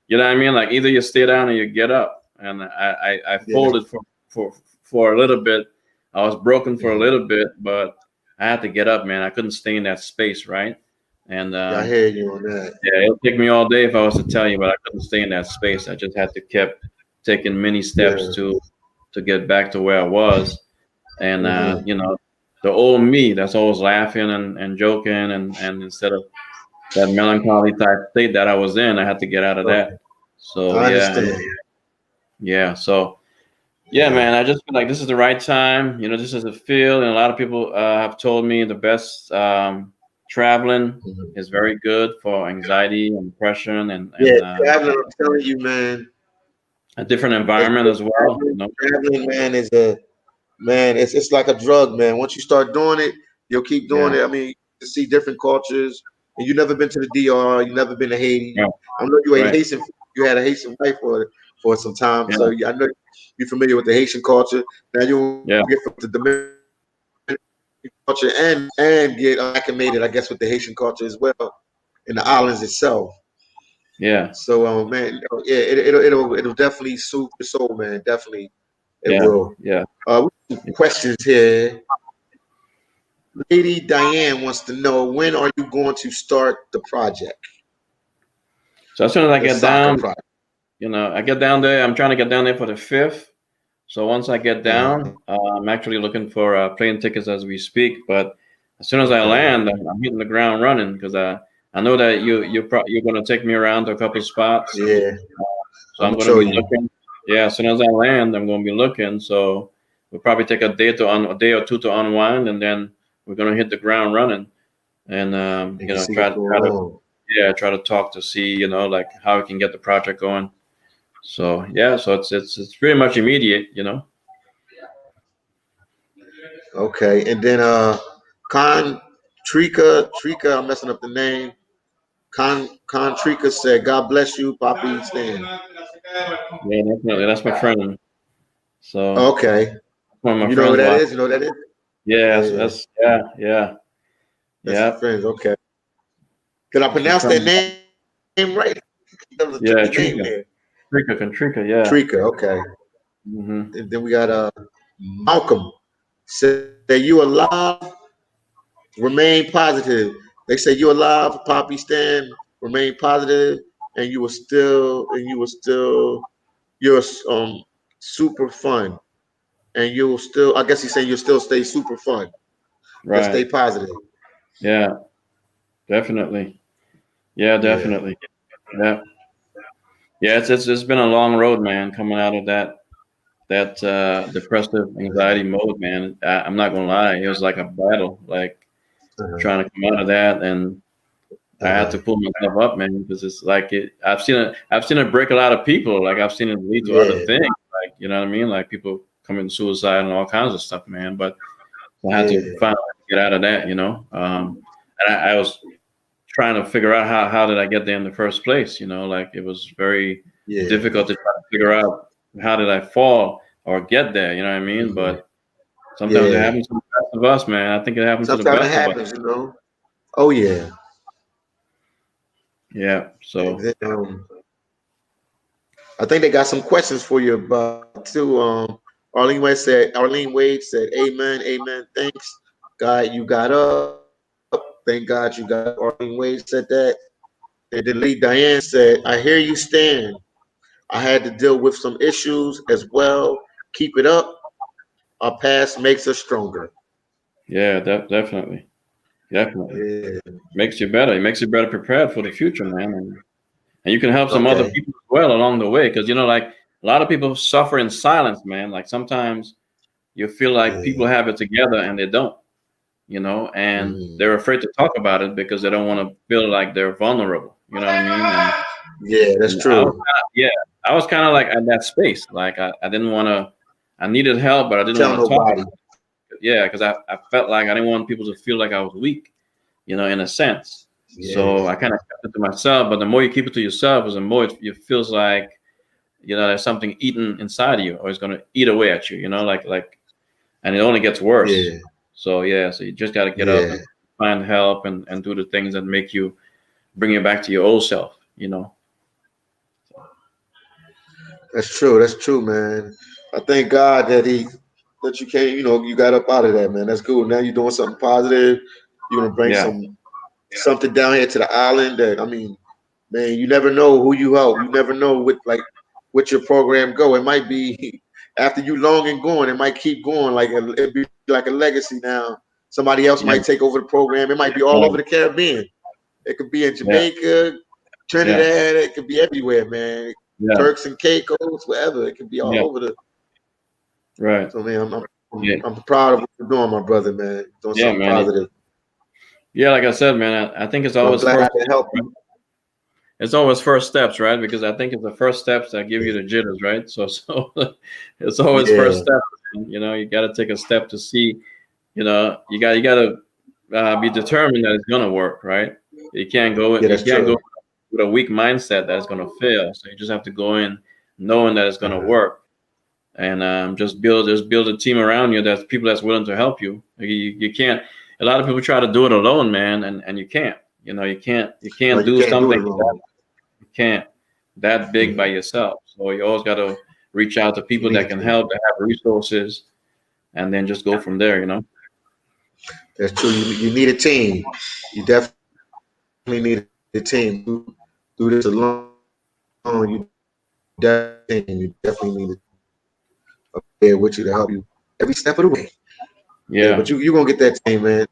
Speaker 2: you know what I mean? Like either you stay down or you get up. And I
Speaker 1: Yeah.
Speaker 2: folded for a little bit. I was broken for a
Speaker 1: Hmm.
Speaker 2: little bit, but I had to get up, man. I couldn't stay in that space, right? And
Speaker 1: Yeah, I hear you on that.
Speaker 2: yeah, it'll take me all day if I was to tell you, but I couldn't stay in that space. I just had to keep taking many steps
Speaker 1: Yeah.
Speaker 2: to get back to where I was. And
Speaker 1: Hmm.
Speaker 2: the old me that's always laughing and joking and instead of that melancholy type state that I was in, I had to get out of that. So
Speaker 1: I
Speaker 2: yeah,
Speaker 1: understand.
Speaker 2: yeah. So yeah,
Speaker 1: Yeah.
Speaker 2: man, I just feel like this is the right time. This is a feel, and a lot of people have told me the best traveling
Speaker 1: Mhm.
Speaker 2: is very good for anxiety and depression
Speaker 1: Yeah,
Speaker 2: and
Speaker 1: traveling, I'm telling you, man.
Speaker 2: a different
Speaker 1: It's
Speaker 2: environment as well.
Speaker 1: traveling, man, is a man. It's like a drug, man. Once you start doing it, you'll keep doing
Speaker 2: Yeah,
Speaker 1: it. I mean, to see different cultures, and you never been to the DR, you never been to
Speaker 2: yeah,
Speaker 1: Haiti. I know you a
Speaker 2: right.
Speaker 1: Haitian. You had a Haitian wife for some time,
Speaker 2: Yeah,
Speaker 1: so I know you're familiar with the Haitian culture. Now you
Speaker 2: yeah,
Speaker 1: get from the Dominican culture and get acclimated, I guess, with the Haitian culture as well in the islands itself.
Speaker 2: yeah,
Speaker 1: So, man, yeah, it'll definitely soothe your soul, man. Definitely, it
Speaker 2: yeah,
Speaker 1: will.
Speaker 2: yeah.
Speaker 1: We have some questions here. Lady Diane wants to know, when are you going to start the project,
Speaker 2: So as soon as I
Speaker 1: the
Speaker 2: get
Speaker 1: soccer
Speaker 2: down,
Speaker 1: project?
Speaker 2: I get down there. I'm trying to get down there for the 5th. So once I get
Speaker 1: Uh-huh.
Speaker 2: down, I'm actually looking for plane tickets as we speak. But as soon as I
Speaker 1: Okay.
Speaker 2: land, I'm hitting the ground running because I know that you're going to take me around to a couple spots.
Speaker 1: Yeah,
Speaker 2: So
Speaker 1: I'm
Speaker 2: I'm
Speaker 1: gonna
Speaker 2: going to
Speaker 1: show
Speaker 2: be
Speaker 1: you.
Speaker 2: looking. Yeah, as soon as I land, I'm going to be looking. So we'll probably take a day or two to unwind, and then we're going to hit the ground running and
Speaker 1: You can see what's going on.
Speaker 2: try to talk to see like how we can get the project going. So yeah, so it's pretty much immediate.
Speaker 1: Okay, and then Con Trika, I'm messing up the name. Con Trika said, "God bless you, Poppy Stan."
Speaker 2: Yeah, definitely. That's my friend. So
Speaker 1: Okay,
Speaker 2: one of my
Speaker 1: you know who
Speaker 2: friends
Speaker 1: that
Speaker 2: watch.
Speaker 1: is? You know who that is?
Speaker 2: Yeah,
Speaker 1: Yeah,
Speaker 2: yeah,
Speaker 1: that's your
Speaker 2: yeah.
Speaker 1: friends. Okay, did I
Speaker 2: That's my
Speaker 1: pronounce that
Speaker 2: friend.
Speaker 1: name right? That was a
Speaker 2: Yeah,
Speaker 1: tricky name
Speaker 2: Trika,
Speaker 1: there.
Speaker 2: Trika. Yeah.
Speaker 1: Trika. Okay,
Speaker 2: Hmm.
Speaker 1: and then we got Malcolm. Say you alive, remain positive. They say you alive, Poppy Stan. remain positive, and you will still, you're super fun, and you'll still. I guess he's saying you'll still stay super fun and
Speaker 2: Right.
Speaker 1: stay positive.
Speaker 2: Yeah, definitely. Yeah,
Speaker 1: Yeah,
Speaker 2: definitely. Yeah. Yeah, it's been a long road, man, coming out of that depressive anxiety mode, man. I'm not gonna lie, it was like a battle, like
Speaker 1: uh-huh.
Speaker 2: trying to come out of that, and I had
Speaker 1: Uh-huh.
Speaker 2: to pull myself up, man, because it's like it. I've seen it break a lot of people. Like I've seen it lead to other
Speaker 1: Yeah,
Speaker 2: things, like you know what I mean, like people commit suicide and all kinds of stuff, man. But I had to
Speaker 1: yeah,
Speaker 2: find a way to get out of that, you know. And I was trying to figure out how did I get there in the first place, you know, like it was very
Speaker 1: yeah.
Speaker 2: difficult to try to figure out how did I fall or get there, you know what I mean?
Speaker 1: Mhm.
Speaker 2: But sometimes it
Speaker 1: Yeah.
Speaker 2: happens to the best of us, man. I think it happened to the
Speaker 1: Sometimes it
Speaker 2: best of us.
Speaker 1: happens, you know. Oh yeah.
Speaker 2: Yeah.
Speaker 1: And
Speaker 2: So
Speaker 1: then, I think they got some questions for you about too. Arlene Wade said, "Amen, amen. Thanks, God, you got up. Thank God you got up." Arlene Wade said that. And then Lee Diane said, "I hear you stand. I had to deal with some issues as well. Keep it up. Our past makes us stronger."
Speaker 2: yeah, definitely, definitely
Speaker 1: Yeah.
Speaker 2: makes you better. It makes you better prepared for the future, man, and you can help some other
Speaker 1: Okay.
Speaker 2: people as well along the way, because you know, like a lot of people suffer in silence, man. Like sometimes you feel like people
Speaker 1: Yeah.
Speaker 2: have it together and they don't, you know, and
Speaker 1: Mhm.
Speaker 2: they're afraid to talk about it because they don't want to feel like they're vulnerable. You know what I mean?
Speaker 1: Yeah, that's
Speaker 2: And I was
Speaker 1: true.
Speaker 2: yeah, I was kind of like at that space. Like I didn't want to. I needed help, but I didn't
Speaker 1: Tell
Speaker 2: want to talk
Speaker 1: nobody.
Speaker 2: about it. Yeah, because I felt like I didn't want people to feel like I was weak, you know, in a sense. So
Speaker 1: Yeah.
Speaker 2: I kind of kept it to myself. But the more you keep it to yourself, is the more it feels like you know there's something eating inside of you, or it's gonna eat away at you. You know, and it only gets worse.
Speaker 1: Yeah.
Speaker 2: So yeah, so you just got to get up
Speaker 1: Yeah.
Speaker 2: and find help and do the things that make you bring you back to your old self. You know.
Speaker 1: That's true. That's true, man. I thank God that you came, you got up out of that, man. That's cool. Now you're doing something positive. You're gonna bring
Speaker 2: Yeah.
Speaker 1: something down here to the island that, I mean, man, you never know who you help. You never know what your program go. It might be after you long and gone, it might keep going. Like it'd be like a legacy now. Somebody else might
Speaker 2: Yeah.
Speaker 1: take over the program. It might be all over
Speaker 2: Right.
Speaker 1: the Caribbean. It could be in
Speaker 2: Yeah.
Speaker 1: Jamaica,
Speaker 2: Yeah.
Speaker 1: Trinidad. It could be everywhere, man.
Speaker 2: Yeah.
Speaker 1: Turks and Caicos, wherever. It could be all
Speaker 2: Yeah.
Speaker 1: over the.
Speaker 2: Right.
Speaker 1: So man,
Speaker 2: Yeah.
Speaker 1: I'm proud of what you're doing, my brother, man. Doing
Speaker 2: Yeah,
Speaker 1: something
Speaker 2: man.
Speaker 1: positive.
Speaker 2: Yeah, like I said, man, I think it's
Speaker 1: So I'm
Speaker 2: always
Speaker 1: glad I
Speaker 2: first.
Speaker 1: could help you.
Speaker 2: It's always first steps, right? Because I think it's the first steps that give you the jitters, right? So it's always first
Speaker 1: Yeah,
Speaker 2: steps. You know, you got to take a step to see. You know, you got to be determined that it's gonna work, right? You can't go.
Speaker 1: yeah,
Speaker 2: You
Speaker 1: that's
Speaker 2: can't
Speaker 1: true.
Speaker 2: go with a weak mindset that it's gonna fail. So you just have to go in knowing that it's gonna
Speaker 1: Uh-huh.
Speaker 2: work, and just build a team around you that's people that's willing to help you. You can't. A lot of people try to do it alone, man, and you can't. You know, you can't
Speaker 1: Like you
Speaker 2: do
Speaker 1: can't do
Speaker 2: something
Speaker 1: it alone.
Speaker 2: you can't that big by
Speaker 1: Mhm.
Speaker 2: yourself. So you always got to reach out to
Speaker 1: You
Speaker 2: people that
Speaker 1: need
Speaker 2: can
Speaker 1: to.
Speaker 2: help, that have resources, and then just go from there. You know.
Speaker 1: That's true. You need a team. You definitely need a team. Do this alone. You definitely need a team. You definitely need a team there with you to help you every step of the way. Yeah, but you
Speaker 2: Yeah.
Speaker 1: gonna get that team, man.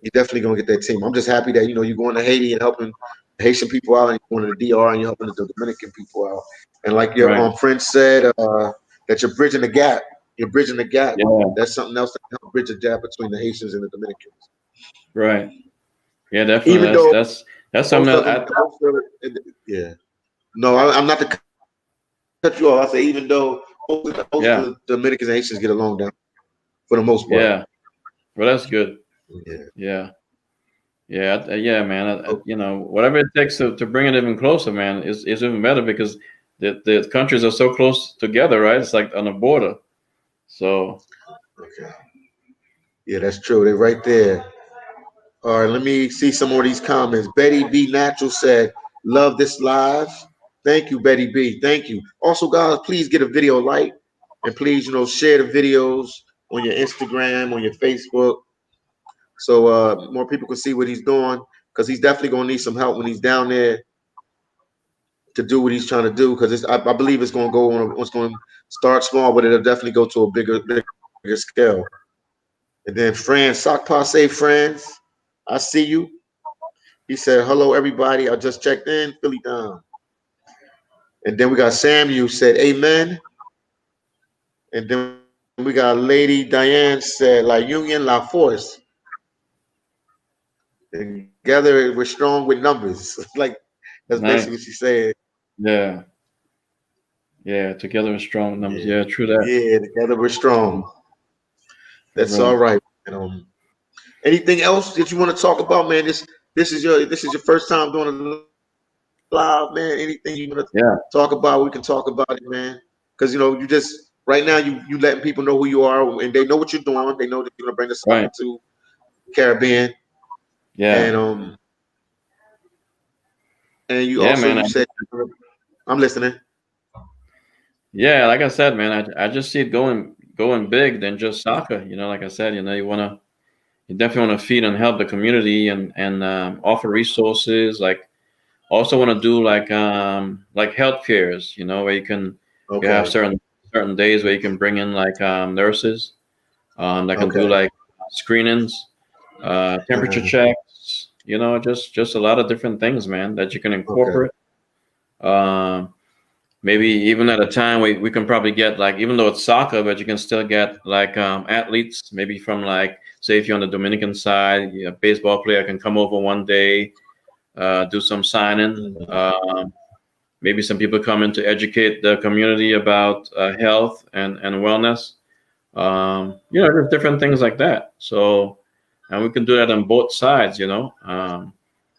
Speaker 1: You definitely gonna get that team. I'm just happy that you're going to Haiti and helping the Haitian people out, and you're going to the DR and you're helping the Dominican people out. And like your
Speaker 2: Right.
Speaker 1: friend said, that you're bridging the gap. You're bridging the gap.
Speaker 2: Yeah.
Speaker 1: That's something else that can help bridge the gap between the Haitians and the Dominicans.
Speaker 2: Right. Yeah. Definitely.
Speaker 1: Even
Speaker 2: That's
Speaker 1: though
Speaker 2: that's that's something
Speaker 1: most of
Speaker 2: that
Speaker 1: them, yeah. No, I'm not to cut you off. I say even though most of the Dominicans
Speaker 2: yeah.
Speaker 1: and Haitians get along down for the most part.
Speaker 2: Yeah. Well, that's good.
Speaker 1: Yeah.
Speaker 2: Yeah. Yeah. Yeah, man.
Speaker 1: Oh,
Speaker 2: Whatever it takes to bring it even closer, man, is even better because the countries are so close together, right? It's like on a border. So
Speaker 1: okay. Yeah, that's true. They're right there. All right, let me see some more of these comments. Betty B Natural said, "Love this live." Thank you, Betty B. Thank you. Also, guys, please get a video like, and please, share the videos on your Instagram, on your Facebook, so more people can see what he's doing. because he's definitely gonna need some help when he's down there to do what he's trying to do. Because I believe it's gonna go on. It's going to start small, but it'll definitely go to a bigger scale. And then Fran Sakpa say, friends, I see you. He said, hello everybody. I just checked in, Philly down. And then we got Samuel said, amen. And then we got Lady Diane said, La Union, La Force. Together we're strong with numbers. Like that's basically what
Speaker 2: Nice.
Speaker 1: she said.
Speaker 2: Yeah. Yeah. Together with strong numbers.
Speaker 1: Yeah,
Speaker 2: Yeah. True that.
Speaker 1: yeah, together we're strong. That's all
Speaker 2: Right.
Speaker 1: right. And, anything else that you want to talk about, man? This is your first time doing it live, man. Anything you want to talk about, we can
Speaker 2: Yeah.
Speaker 1: talk about it, man. Because you just right now you letting people know who you are, and they know what you're doing. They know that you're gonna bring the soccer
Speaker 2: Right.
Speaker 1: to Caribbean, and
Speaker 2: Yeah.
Speaker 1: you
Speaker 2: Yeah,
Speaker 1: also
Speaker 2: man.
Speaker 1: you said I'm listening.
Speaker 2: Yeah. Like I said, man, I just see it going big than just soccer. Like I said, you definitely want to feed and help the community and offer resources. Like also want to do like health fairs. Where you have
Speaker 1: Okay,
Speaker 2: certain days where you can bring in like nurses that can do
Speaker 1: okay,
Speaker 2: like screenings, temperature
Speaker 1: uh,
Speaker 2: checks. Just a lot of different things, man, that you can
Speaker 1: okay,
Speaker 2: incorporate. Um, Maybe even at a time we can probably get like, even though it's soccer, but you can still get like athletes maybe from, like, say if you're on the Dominican side, a baseball player can come over one day, do some signing.
Speaker 1: mm,
Speaker 2: Maybe some people come in to educate the community about health and wellness. There's different things like that. So, and we can do that on both sides.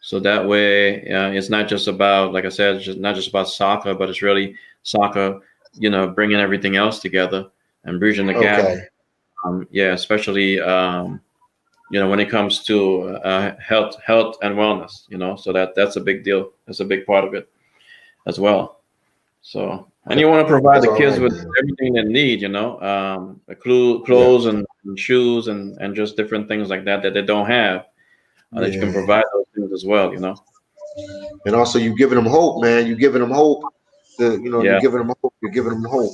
Speaker 2: So that way, it's not just about, like I said, it's just not just about soccer, but it's really soccer. Bringing everything else together and bridging the gap.
Speaker 1: okay.
Speaker 2: Yeah, especially when it comes to health and wellness. So that's a big deal. That's a big part of it as well. So, and you want to provide
Speaker 1: That's
Speaker 2: the
Speaker 1: all
Speaker 2: kids
Speaker 1: right,
Speaker 2: with
Speaker 1: man.
Speaker 2: everything they need,
Speaker 1: Yeah,
Speaker 2: clothes and shoes and just different things like that they don't have, that you can
Speaker 1: yeah.
Speaker 2: provide those things as well.
Speaker 1: And also, you giving them hope, man. You giving them hope. You
Speaker 2: Yeah,
Speaker 1: giving them hope. You're giving them hope.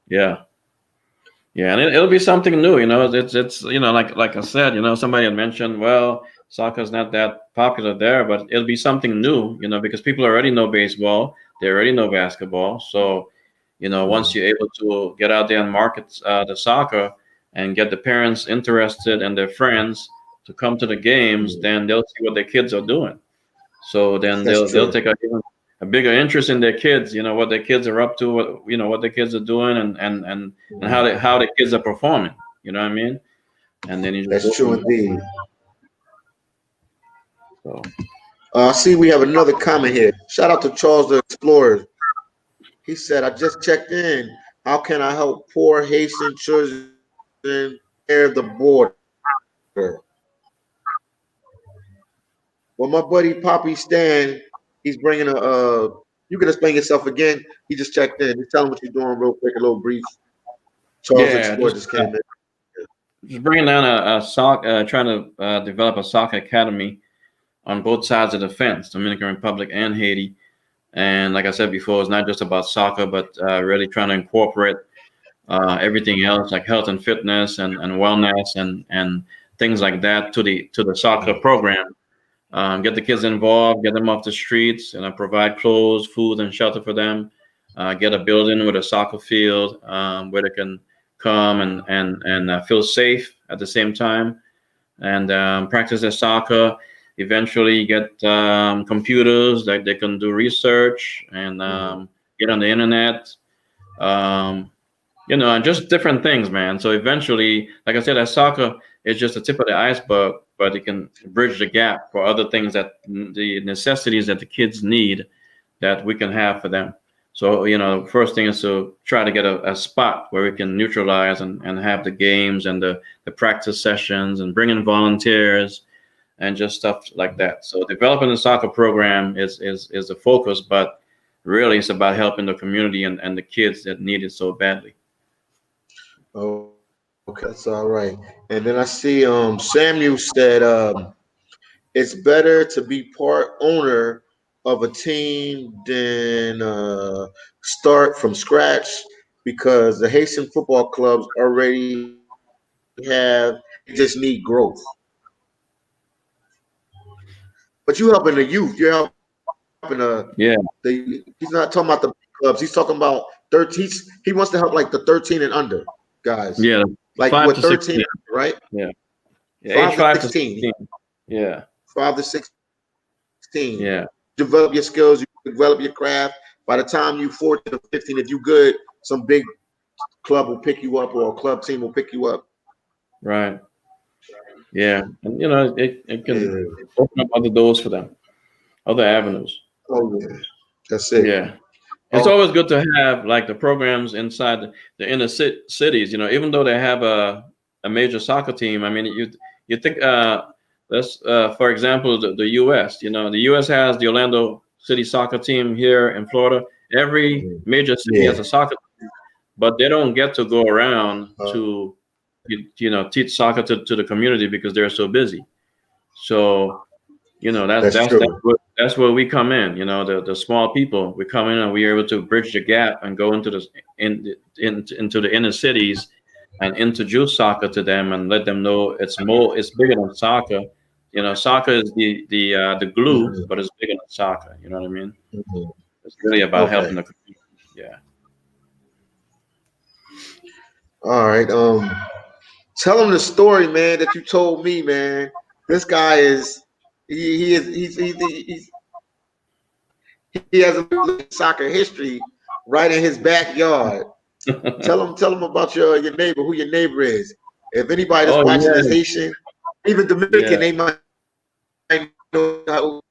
Speaker 2: yeah, yeah, and it'll be something new. It's like I said, somebody had mentioned, well, soccer's not that popular there, but it'll be something new, because people already know baseball, they already know basketball. So, once you're able to get out there and market the soccer and get the parents interested and their friends to come to the games,
Speaker 1: Mm,
Speaker 2: then they'll see what their kids are doing. So then
Speaker 1: that's
Speaker 2: they'll
Speaker 1: true.
Speaker 2: take a bigger interest in their kids. What their kids are up to, what their kids are doing, and how the kids are performing. You know what I mean? And then you just
Speaker 1: That's
Speaker 2: go
Speaker 1: true
Speaker 2: from there.
Speaker 1: indeed.
Speaker 2: So
Speaker 1: I see we have another comment here. Shout out to Charles the Explorer. He said, I just checked in. How can I help poor Haitian children near the border? Well, my buddy Poppy Stan, he's bringing you can explain yourself again. He just checked in. Just tell him what you're doing real quick, a little brief. Charles the
Speaker 2: yeah,
Speaker 1: Explorer just came in.
Speaker 2: just bringing down trying to develop a soccer academy on both sides of the fence, Dominican Republic and Haiti. And like I said before, it's not just about soccer, but really trying to incorporate everything else like health and fitness and wellness and things like that to the soccer program. Get the kids involved, get them off the streets, and provide clothes, food, and shelter for them. Get a building with a soccer field where they can come and feel safe at the same time and practice their soccer. Eventually, get computers that they can do research and
Speaker 1: Mhm.
Speaker 2: get on the internet. Um, and just different things, man. So eventually, like I said, that soccer is just the tip of the iceberg, but it can bridge the gap for other things that the necessities that the kids need that we can have for them. So, first thing is to try to get a spot where we can neutralize and have the games and the practice sessions and bring in volunteers and just stuff like that. So developing the soccer program is the focus, but really it's about helping the community and the kids that need it so badly.
Speaker 1: Okay, that's all right. And then I see Samuel said it's better to be part owner of a team than start from scratch because the Haitian football clubs already have, they just need growth. But you helping the youth, you're helping
Speaker 2: Yeah,
Speaker 1: he's not talking about the big clubs. He's talking about 13. He wants to help like the 13 and under guys,
Speaker 2: yeah,
Speaker 1: like
Speaker 2: five
Speaker 1: what
Speaker 2: to
Speaker 1: 13,
Speaker 2: 16.
Speaker 1: right?
Speaker 2: Yeah, yeah, age
Speaker 1: 5 to 16,
Speaker 2: 5 to 16. Yeah,
Speaker 1: 5 to 16.
Speaker 2: yeah,
Speaker 1: Develop your skills, you develop your craft. By the time you 14 or 15, if you good, some big club will pick you up or a club team will pick you up.
Speaker 2: right. Yeah, and you know, it can
Speaker 1: Yeah.
Speaker 2: open up other doors for them, other avenues.
Speaker 1: Oh yeah. That's it.
Speaker 2: Yeah. It's
Speaker 1: Um,
Speaker 2: always good to have like the programs inside the inner cities. You know, even though they have a major soccer team. I mean, you think let's for example the U.S. You know, the U.S. has the Orlando City soccer team here in Florida. Every major city
Speaker 1: yeah.
Speaker 2: has a soccer, but they don't get to go around
Speaker 1: Uh,
Speaker 2: to you know teach soccer to the community because they're so busy. So you know
Speaker 1: that's true.
Speaker 2: that's where we come in. You know, the small people, we come in and we're able to bridge the gap and go into into the inner cities and introduce soccer to them and let them know it's bigger than soccer. You know, soccer is the glue,
Speaker 1: Mhm,
Speaker 2: but it's bigger than soccer. You know what I mean?
Speaker 1: mhm.
Speaker 2: It's really about
Speaker 1: Okay.
Speaker 2: helping the community. Yeah.
Speaker 1: All right. Tell him the story, man, that you told me, man. This guy is he is he has a soccer history right in his backyard. Tell him about your neighbor, who your neighbor is. If anybody that's
Speaker 2: Oh
Speaker 1: watching is
Speaker 2: yeah,
Speaker 1: Haitian, even Dominican,
Speaker 2: yeah,
Speaker 1: they might know how. You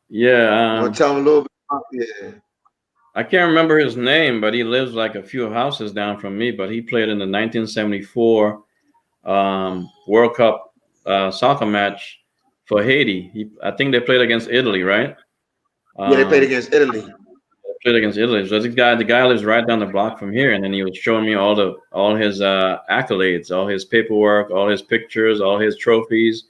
Speaker 2: yeah.
Speaker 1: want to tell them a little bit? Yeah.
Speaker 2: I can't remember his name, but he lives like a few houses down from me. But he played in the 1974 World Cup soccer match for Haiti. I think they played against Italy, right?
Speaker 1: Yeah, they played
Speaker 2: Um,
Speaker 1: against Italy.
Speaker 2: they played against Italy. So the guy lives right down the block from here, and then he was showing me all his accolades, all his paperwork, all his pictures, all his trophies.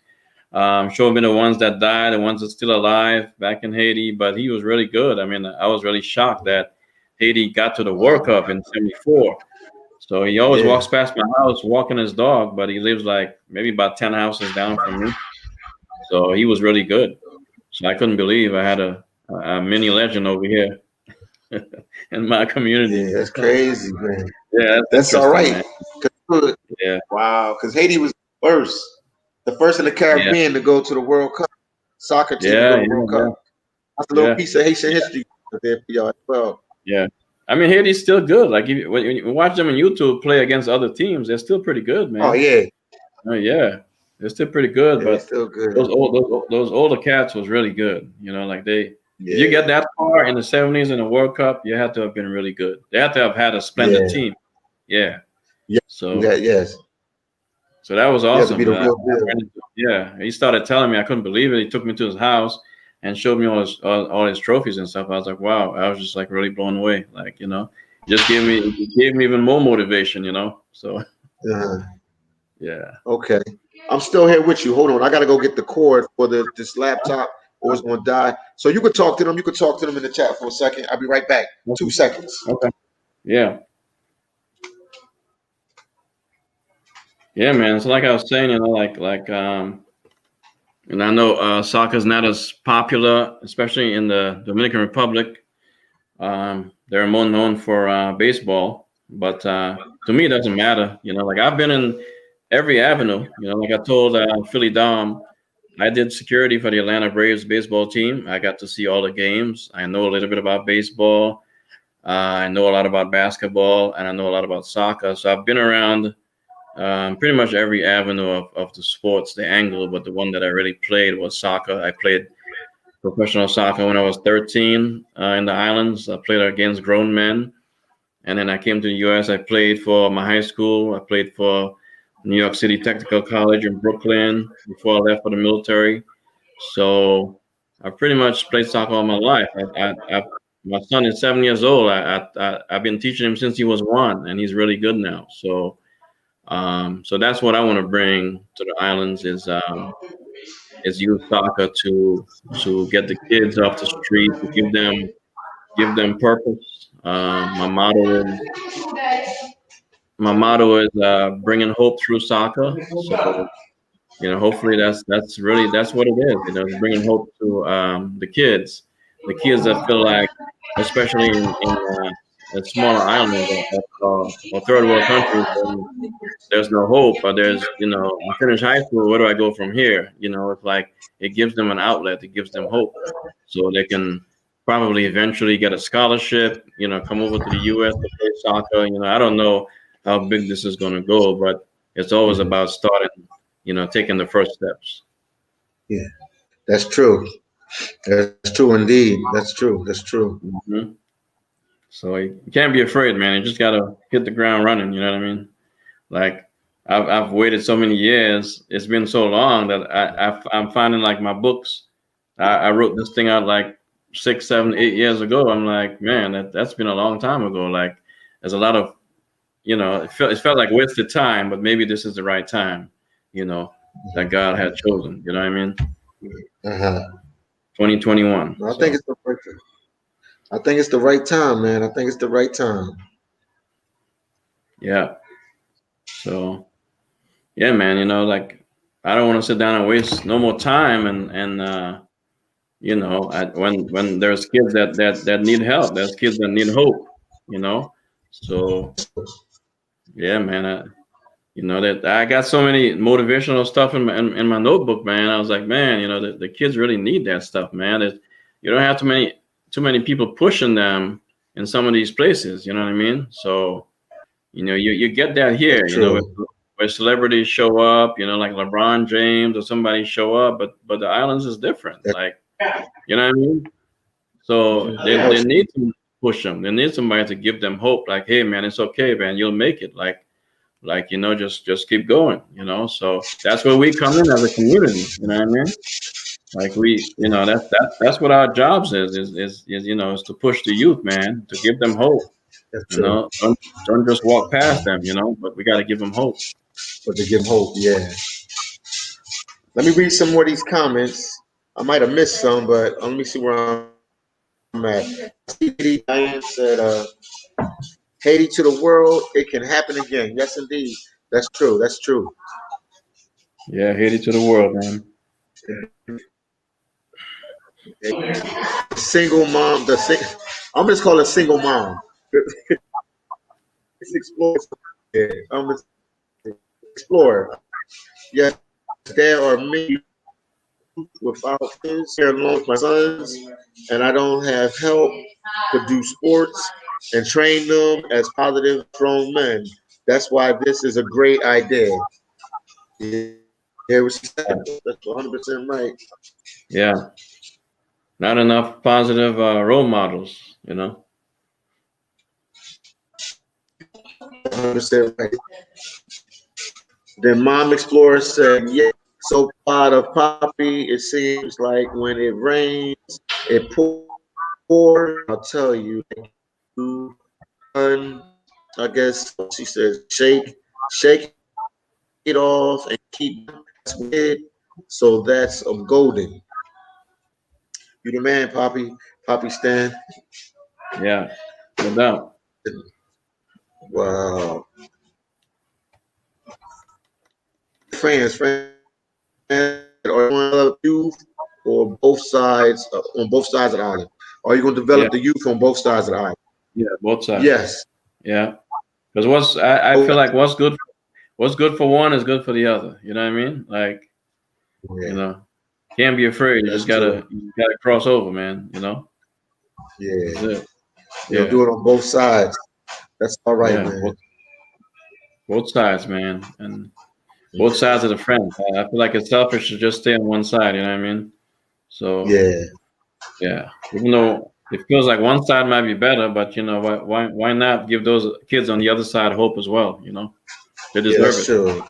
Speaker 2: Showed me the ones that died, the ones that's still alive back in Haiti. But he was really good. I mean, I was really shocked that Haiti got to the World
Speaker 1: Wow.
Speaker 2: Cup in '74. So he always
Speaker 1: Yeah.
Speaker 2: walks past my house walking his dog, but he lives like maybe about 10 houses down from me. So he was really good. So I couldn't believe I had a mini legend over here in my community.
Speaker 1: Yeah, that's crazy, man.
Speaker 2: Yeah, that's
Speaker 1: That's all
Speaker 2: interesting,
Speaker 1: right.
Speaker 2: man.
Speaker 1: 'Cause-
Speaker 2: Yeah,
Speaker 1: Wow, because Haiti was first, the first in the
Speaker 2: yeah,
Speaker 1: Caribbean to go to the World Cup, soccer team to go
Speaker 2: yeah,
Speaker 1: to the
Speaker 2: yeah,
Speaker 1: World Cup. That's a little
Speaker 2: yeah,
Speaker 1: piece of Haitian
Speaker 2: yeah,
Speaker 1: history there for y'all as well.
Speaker 2: yeah. I mean, Haiti's still good. Like when you watch them on YouTube play against other teams, they're still pretty good,
Speaker 1: Oh
Speaker 2: man.
Speaker 1: yeah,
Speaker 2: Oh yeah, they're still pretty good.
Speaker 1: yeah, they
Speaker 2: But
Speaker 1: still good.
Speaker 2: those older cats was really good. You know, like if you get
Speaker 1: Yeah,
Speaker 2: that far in the '70s in the World Cup, you had to have been really good. They had to have had a splendid
Speaker 1: yeah,
Speaker 2: team. Yeah.
Speaker 1: yeah.
Speaker 2: So
Speaker 1: Yes,
Speaker 2: that was
Speaker 1: you have to be
Speaker 2: awesome.
Speaker 1: the real deal.
Speaker 2: Yeah, he started telling me I couldn't believe it. He took me to his house and showed me all his trophies and stuff. I was like, wow. I was just like really blown away. Like just gave me even more motivation. So
Speaker 1: Uh,
Speaker 2: yeah.
Speaker 1: okay, I'm still here with you. Hold on, I gotta go get the cord for this laptop, or it's gonna die. So you could talk to them. You could talk to them in the chat for a second. I'll be right back.
Speaker 2: Okay.
Speaker 1: 2 seconds.
Speaker 2: Okay. Yeah. Yeah, man. So like I was saying, and I know soccer is not as popular, especially in the Dominican Republic. They're more known for baseball, but to me, it doesn't matter. Like I've been in every avenue. Like I told Philly Dom, I did security for the Atlanta Braves baseball team. I got to see all the games. I know a little bit about baseball. I know a lot about basketball, and I know a lot about soccer. So I've been around pretty much every avenue of the sports, the angle, but the one that I really played was soccer. I played professional soccer when I was 13 in the islands. I played against grown men. And then I came to the US. I played for my high school. I played for New York City Technical College in Brooklyn before I left for the military. So I pretty much played soccer all my life. My son is 7 years old. I've been teaching him since he was one, and he's really good now. So that's what I want to bring to the islands is is use soccer to get the kids off the street, to give them purpose. My motto is bringing hope through soccer. So hopefully that's what it is. It's bringing hope to the kids that feel like, especially in smaller islands or third world countries, when there's no hope, or I finish high school, where do I go from here? It's like it gives them an outlet, it gives them hope, so they can probably eventually get a scholarship, come over to the U.S. to play soccer. I don't know how big this is going to go, but it's always
Speaker 1: Mhm.
Speaker 2: about starting, taking the first steps.
Speaker 1: Yeah, that's true. That's true indeed. That's true. That's true.
Speaker 2: hmm So you can't be afraid, man. You just gotta hit the ground running. You know what I mean? Like I've waited so many years. It's been so long that I'm finding like my books. I wrote this thing out like 6, 7, 8 years ago. I'm like, man, that's been a long time ago. Like there's a lot of it felt like wasted time, but maybe this is the right time. You know that God had chosen. You know what I mean?
Speaker 1: Uh-huh.
Speaker 2: 2021.
Speaker 1: I think
Speaker 2: So
Speaker 1: it's the right. I think it's the right time, man. I think it's the right time.
Speaker 2: yeah. So yeah, man. Like I don't want to sit down and waste no more time when there's kids that need help, there's kids that need hope. you know so yeah, man. That I got so many motivational stuff in my notebook, man. I was like, man, the kids really need that stuff, man. You don't have too many people pushing them in some of these places, you know what I mean? So you get that
Speaker 1: That's
Speaker 2: here,
Speaker 1: true.
Speaker 2: where celebrities show up, like LeBron James or somebody show up, but the islands is different,
Speaker 1: That's
Speaker 2: like, you know what I mean? So they
Speaker 1: most
Speaker 2: need to push them. They need somebody to give them hope. Like, hey, man, it's okay, man. You'll make it. Like just keep going. So that's where we come in as a community. You know what I mean? Like that's what our jobs is to push the youth, man, to give them hope.
Speaker 1: that's true.
Speaker 2: Don't just walk past them. But we got to give them hope.
Speaker 1: But to give hope, yeah. Let me read some more of these comments. I might have missed some, but let me see where I'm at. Diane said, Haiti to the world, it can happen again. Yes, indeed. That's true. That's true.
Speaker 2: Yeah, Haiti to the world, man.
Speaker 1: Single mom, I'm just call it single mom. Let's explore. Yeah, I'm gonna explore. Yes, there are many without friends here alone with my sons, and I don't have help to do sports and train them as positive strong men. That's why this is a great idea. Yeah, what she said. That's 100% right.
Speaker 2: Yeah, not enough positive role models.
Speaker 1: 100% right. Then Mom Explorer said, "Yeah, so proud of Poppy. It seems like when it rains, it pours. I'll tell you, one, I guess she says, shake it off and keep it. So that's a golden. You the man, Poppy Stan.
Speaker 2: Yeah, no doubt.
Speaker 1: Wow. Are you going to develop youth or both sides on both sides of the island? Are you going to
Speaker 2: Yeah,
Speaker 1: develop the youth on both sides of the island?
Speaker 2: yeah, both sides.
Speaker 1: Yes.
Speaker 2: Yeah, because I
Speaker 1: Oh,
Speaker 2: feel like what's good for one is good for the other. You know what I mean? Like, you
Speaker 1: yeah,
Speaker 2: know, can't be afraid. You just
Speaker 1: that's true.
Speaker 2: gotta cross over, man. That's
Speaker 1: Yeah,
Speaker 2: it.
Speaker 1: you'll
Speaker 2: Yeah,
Speaker 1: do it on both sides. That's all right,
Speaker 2: yeah,
Speaker 1: man.
Speaker 2: both sides, man, and both sides of the fence. I feel like it's selfish to just stay on one side. You know what I mean? So
Speaker 1: Yeah,
Speaker 2: yeah, even though it feels like one side might be better, but why not give those kids on the other side hope as well? They
Speaker 1: yeah,
Speaker 2: deserve
Speaker 1: that's
Speaker 2: it.
Speaker 1: true.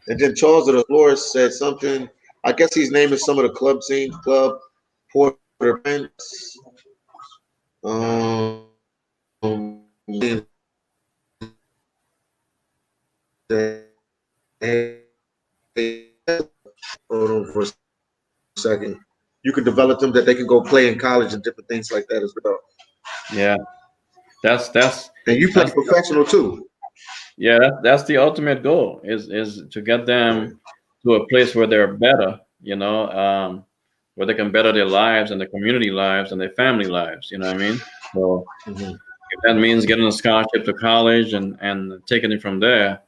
Speaker 1: And then Charles of the Flores said something. I guess he's naming some of the club teams, Club Porter Prince. Um, hold on for a second. You can develop them that they can go play in college and different things like that as well.
Speaker 2: Yeah, that's that's
Speaker 1: And you play
Speaker 2: that's
Speaker 1: professional too.
Speaker 2: yeah, that's the ultimate goal is to get them to a place where they're better, where they can better their lives and their community lives and their family lives. You know what I mean? So
Speaker 1: Mhm.
Speaker 2: if that means getting a scholarship to college and taking it from there,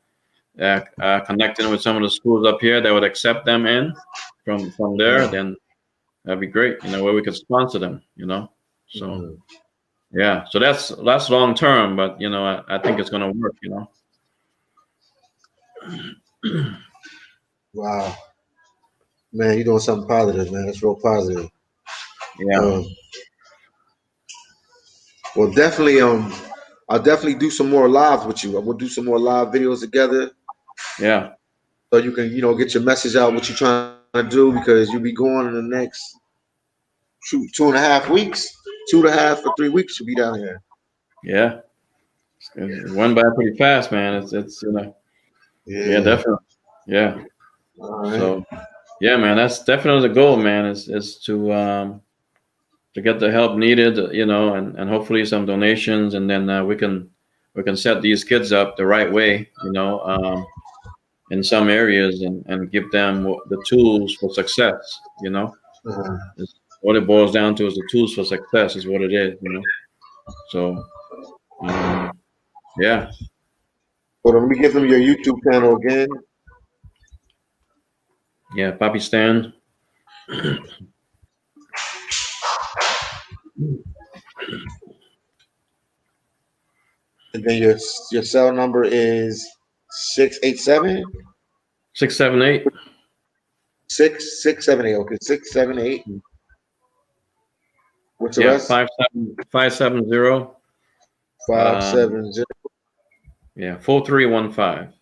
Speaker 2: connecting with some of the schools up here that would accept them in from there,
Speaker 1: Mhm.
Speaker 2: then that'd be great. Where we could sponsor them. So
Speaker 1: Mhm.
Speaker 2: yeah, so that's long term, but I think it's gonna work.
Speaker 1: Wow, man, you're doing something positive, man. That's real positive.
Speaker 2: Yeah,
Speaker 1: Um, well, definitely. I'll definitely do some more lives with you. I will do some more live videos together,
Speaker 2: yeah,
Speaker 1: so you can, get your message out what you're trying to do because you'll be going in the next shoot 2.5 weeks, 2.5 or 3 weeks. You'll be down here.
Speaker 2: yeah. It went by pretty fast, man. It's yeah,
Speaker 1: Yeah.
Speaker 2: definitely, yeah.
Speaker 1: All right.
Speaker 2: So yeah, man, that's definitely the goal, man. Is to get the help needed, and hopefully some donations, and then we can set these kids up the right way, in some areas, and give them the tools for success.
Speaker 1: Uh-huh.
Speaker 2: What it boils down to is the tools for success is what it is. So yeah,
Speaker 1: So let me give them your YouTube channel again,
Speaker 2: yeah, Papi Stan.
Speaker 1: and then your cell number is 687
Speaker 2: 678.
Speaker 1: 6678. Okay, 678. What's the
Speaker 2: Yeah,
Speaker 1: rest?
Speaker 2: 570.
Speaker 1: Five
Speaker 2: Um,
Speaker 1: seven zero
Speaker 2: yeah, 4315.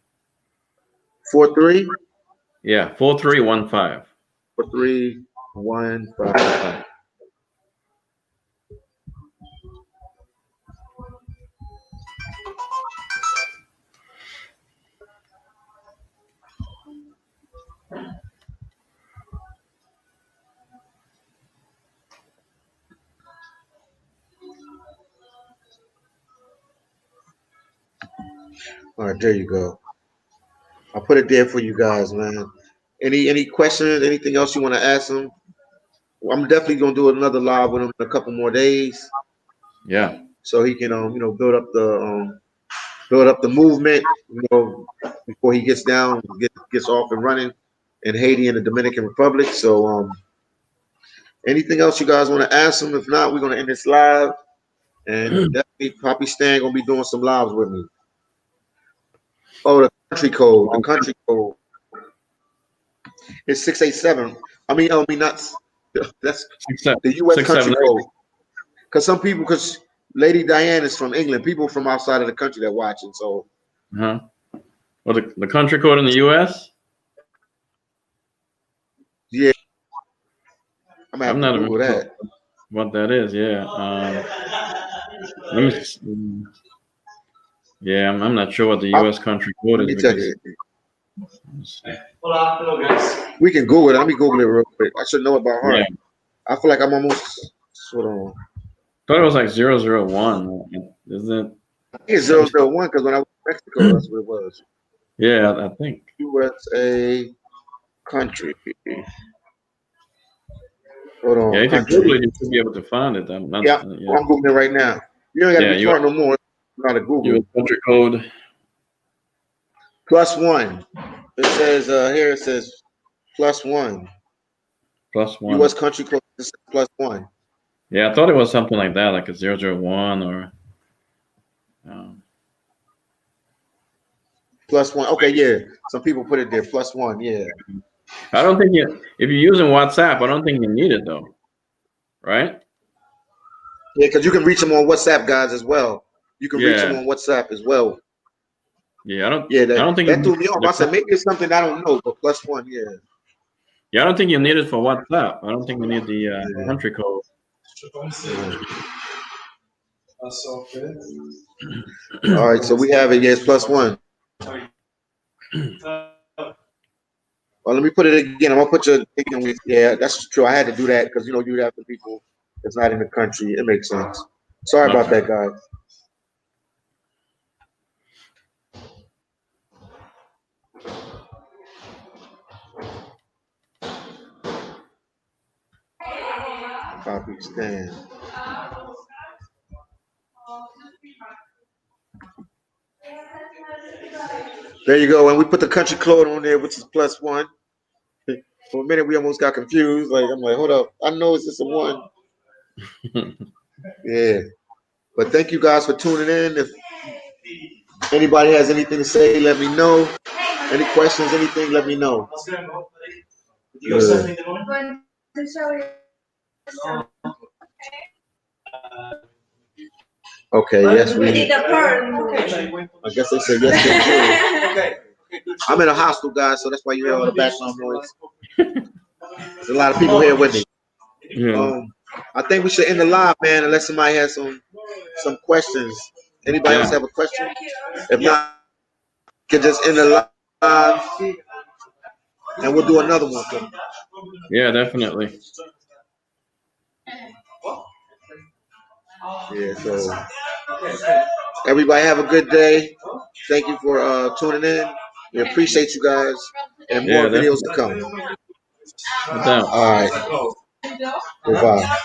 Speaker 1: 43
Speaker 2: Yeah, 4315.
Speaker 1: 4315. All right, there you go. I'll put it there for you guys, man. Any questions? Anything else you want to ask them? I'm definitely gonna do another live with him in a couple more days,
Speaker 2: Yeah,
Speaker 1: so he can build up the movement, before he gets down, gets off and running in Haiti and the Dominican Republic. So, anything else you guys want to ask him? If not, we're gonna end this live, and definitely Poppy Stan gonna be doing some lives with me. Oh, the country code. The country code is 687. Not that's
Speaker 2: six seven
Speaker 1: the U.S.
Speaker 2: six
Speaker 1: country
Speaker 2: seven
Speaker 1: code.
Speaker 2: eight.
Speaker 1: Because Lady Diane is from England. People from outside of the country that watching. So
Speaker 2: Uh-huh. Well, the country code in the U.S.
Speaker 1: yeah, I'm gonna
Speaker 2: I'm
Speaker 1: have to
Speaker 2: not even
Speaker 1: Google
Speaker 2: sure
Speaker 1: that.
Speaker 2: what that is. Yeah. Let me. Yeah, I'm not sure what the
Speaker 1: I,
Speaker 2: U.S. country code
Speaker 1: let
Speaker 2: is
Speaker 1: me tell
Speaker 2: because.
Speaker 1: you.
Speaker 2: Let's see.
Speaker 1: We can Google it. Let me Google it real quick. I should know it by
Speaker 2: Yeah,
Speaker 1: heart. I feel like I'm almost. Hold on.
Speaker 2: thought it was like 001. Isn't it?
Speaker 1: I think it's
Speaker 2: Some.
Speaker 1: 001 because when I was in Mexico, that's what it was.
Speaker 2: Yeah, I think.
Speaker 1: USA country. Hold
Speaker 2: Yeah,
Speaker 1: on,
Speaker 2: if you Google
Speaker 1: country.
Speaker 2: it, you should be able to find it. I'm not.
Speaker 1: Yeah,
Speaker 2: Yeah.
Speaker 1: I'm Googling it right now. You don't got to
Speaker 2: Yeah,
Speaker 1: be smart no more. You know how to
Speaker 2: U.S.
Speaker 1: Google.
Speaker 2: country code
Speaker 1: +1. It says here. It says +1.
Speaker 2: +1.
Speaker 1: U.S. country code is +1.
Speaker 2: Yeah, I thought it was something like that, like a 001 or. Um,
Speaker 1: +1. Okay, yeah. Some people put it there. +1. Yeah.
Speaker 2: I don't think if you're using WhatsApp, I don't think you need it though, right?
Speaker 1: Yeah, because you can reach them on WhatsApp, guys, as well. You can reach them
Speaker 2: Yeah,
Speaker 1: on WhatsApp as well.
Speaker 2: yeah. I don't.
Speaker 1: Yeah,
Speaker 2: I
Speaker 1: that
Speaker 2: don't think you
Speaker 1: that
Speaker 2: need
Speaker 1: threw me off.
Speaker 2: the.
Speaker 1: I said maybe it's something I don't know, but +1. Yeah.
Speaker 2: Yeah, I don't think you need it for WhatsApp. I don't think you need the
Speaker 1: Yeah.
Speaker 2: country code.
Speaker 1: Yeah. All right, so we have it. Yes, +1. let me put it again. I'm gonna put your thing with. Yeah, that's true. I had to do that because you have the people that's not in the country. It makes sense. Sorry about
Speaker 2: Okay.
Speaker 1: that, guys. Copy stand. There you go. And we put the country code on there, which is +1. For a minute, we almost got confused. Like I'm like, hold up. I know it's just a one. Yeah. But thank you guys for tuning in. If anybody has anything to say, let me know. Any questions, anything, let me know. Good. Okay, yes, we. I guess they said yes to the I'm in a hostel, guys, so that's why you hear all the background noise. There's a lot of people here with me.
Speaker 2: Yeah.
Speaker 1: I think we should end the live, man, unless somebody has some questions. Anybody else
Speaker 2: Yeah.
Speaker 1: have a question? If not, we can just end the live and we'll do another one.
Speaker 2: Yeah, definitely.
Speaker 1: Yeah, so everybody have a good day. Thank you for tuning in. We appreciate you guys and more
Speaker 2: Yeah,
Speaker 1: videos
Speaker 2: definitely.
Speaker 1: to come.
Speaker 2: No doubt.
Speaker 1: All right. Goodbye.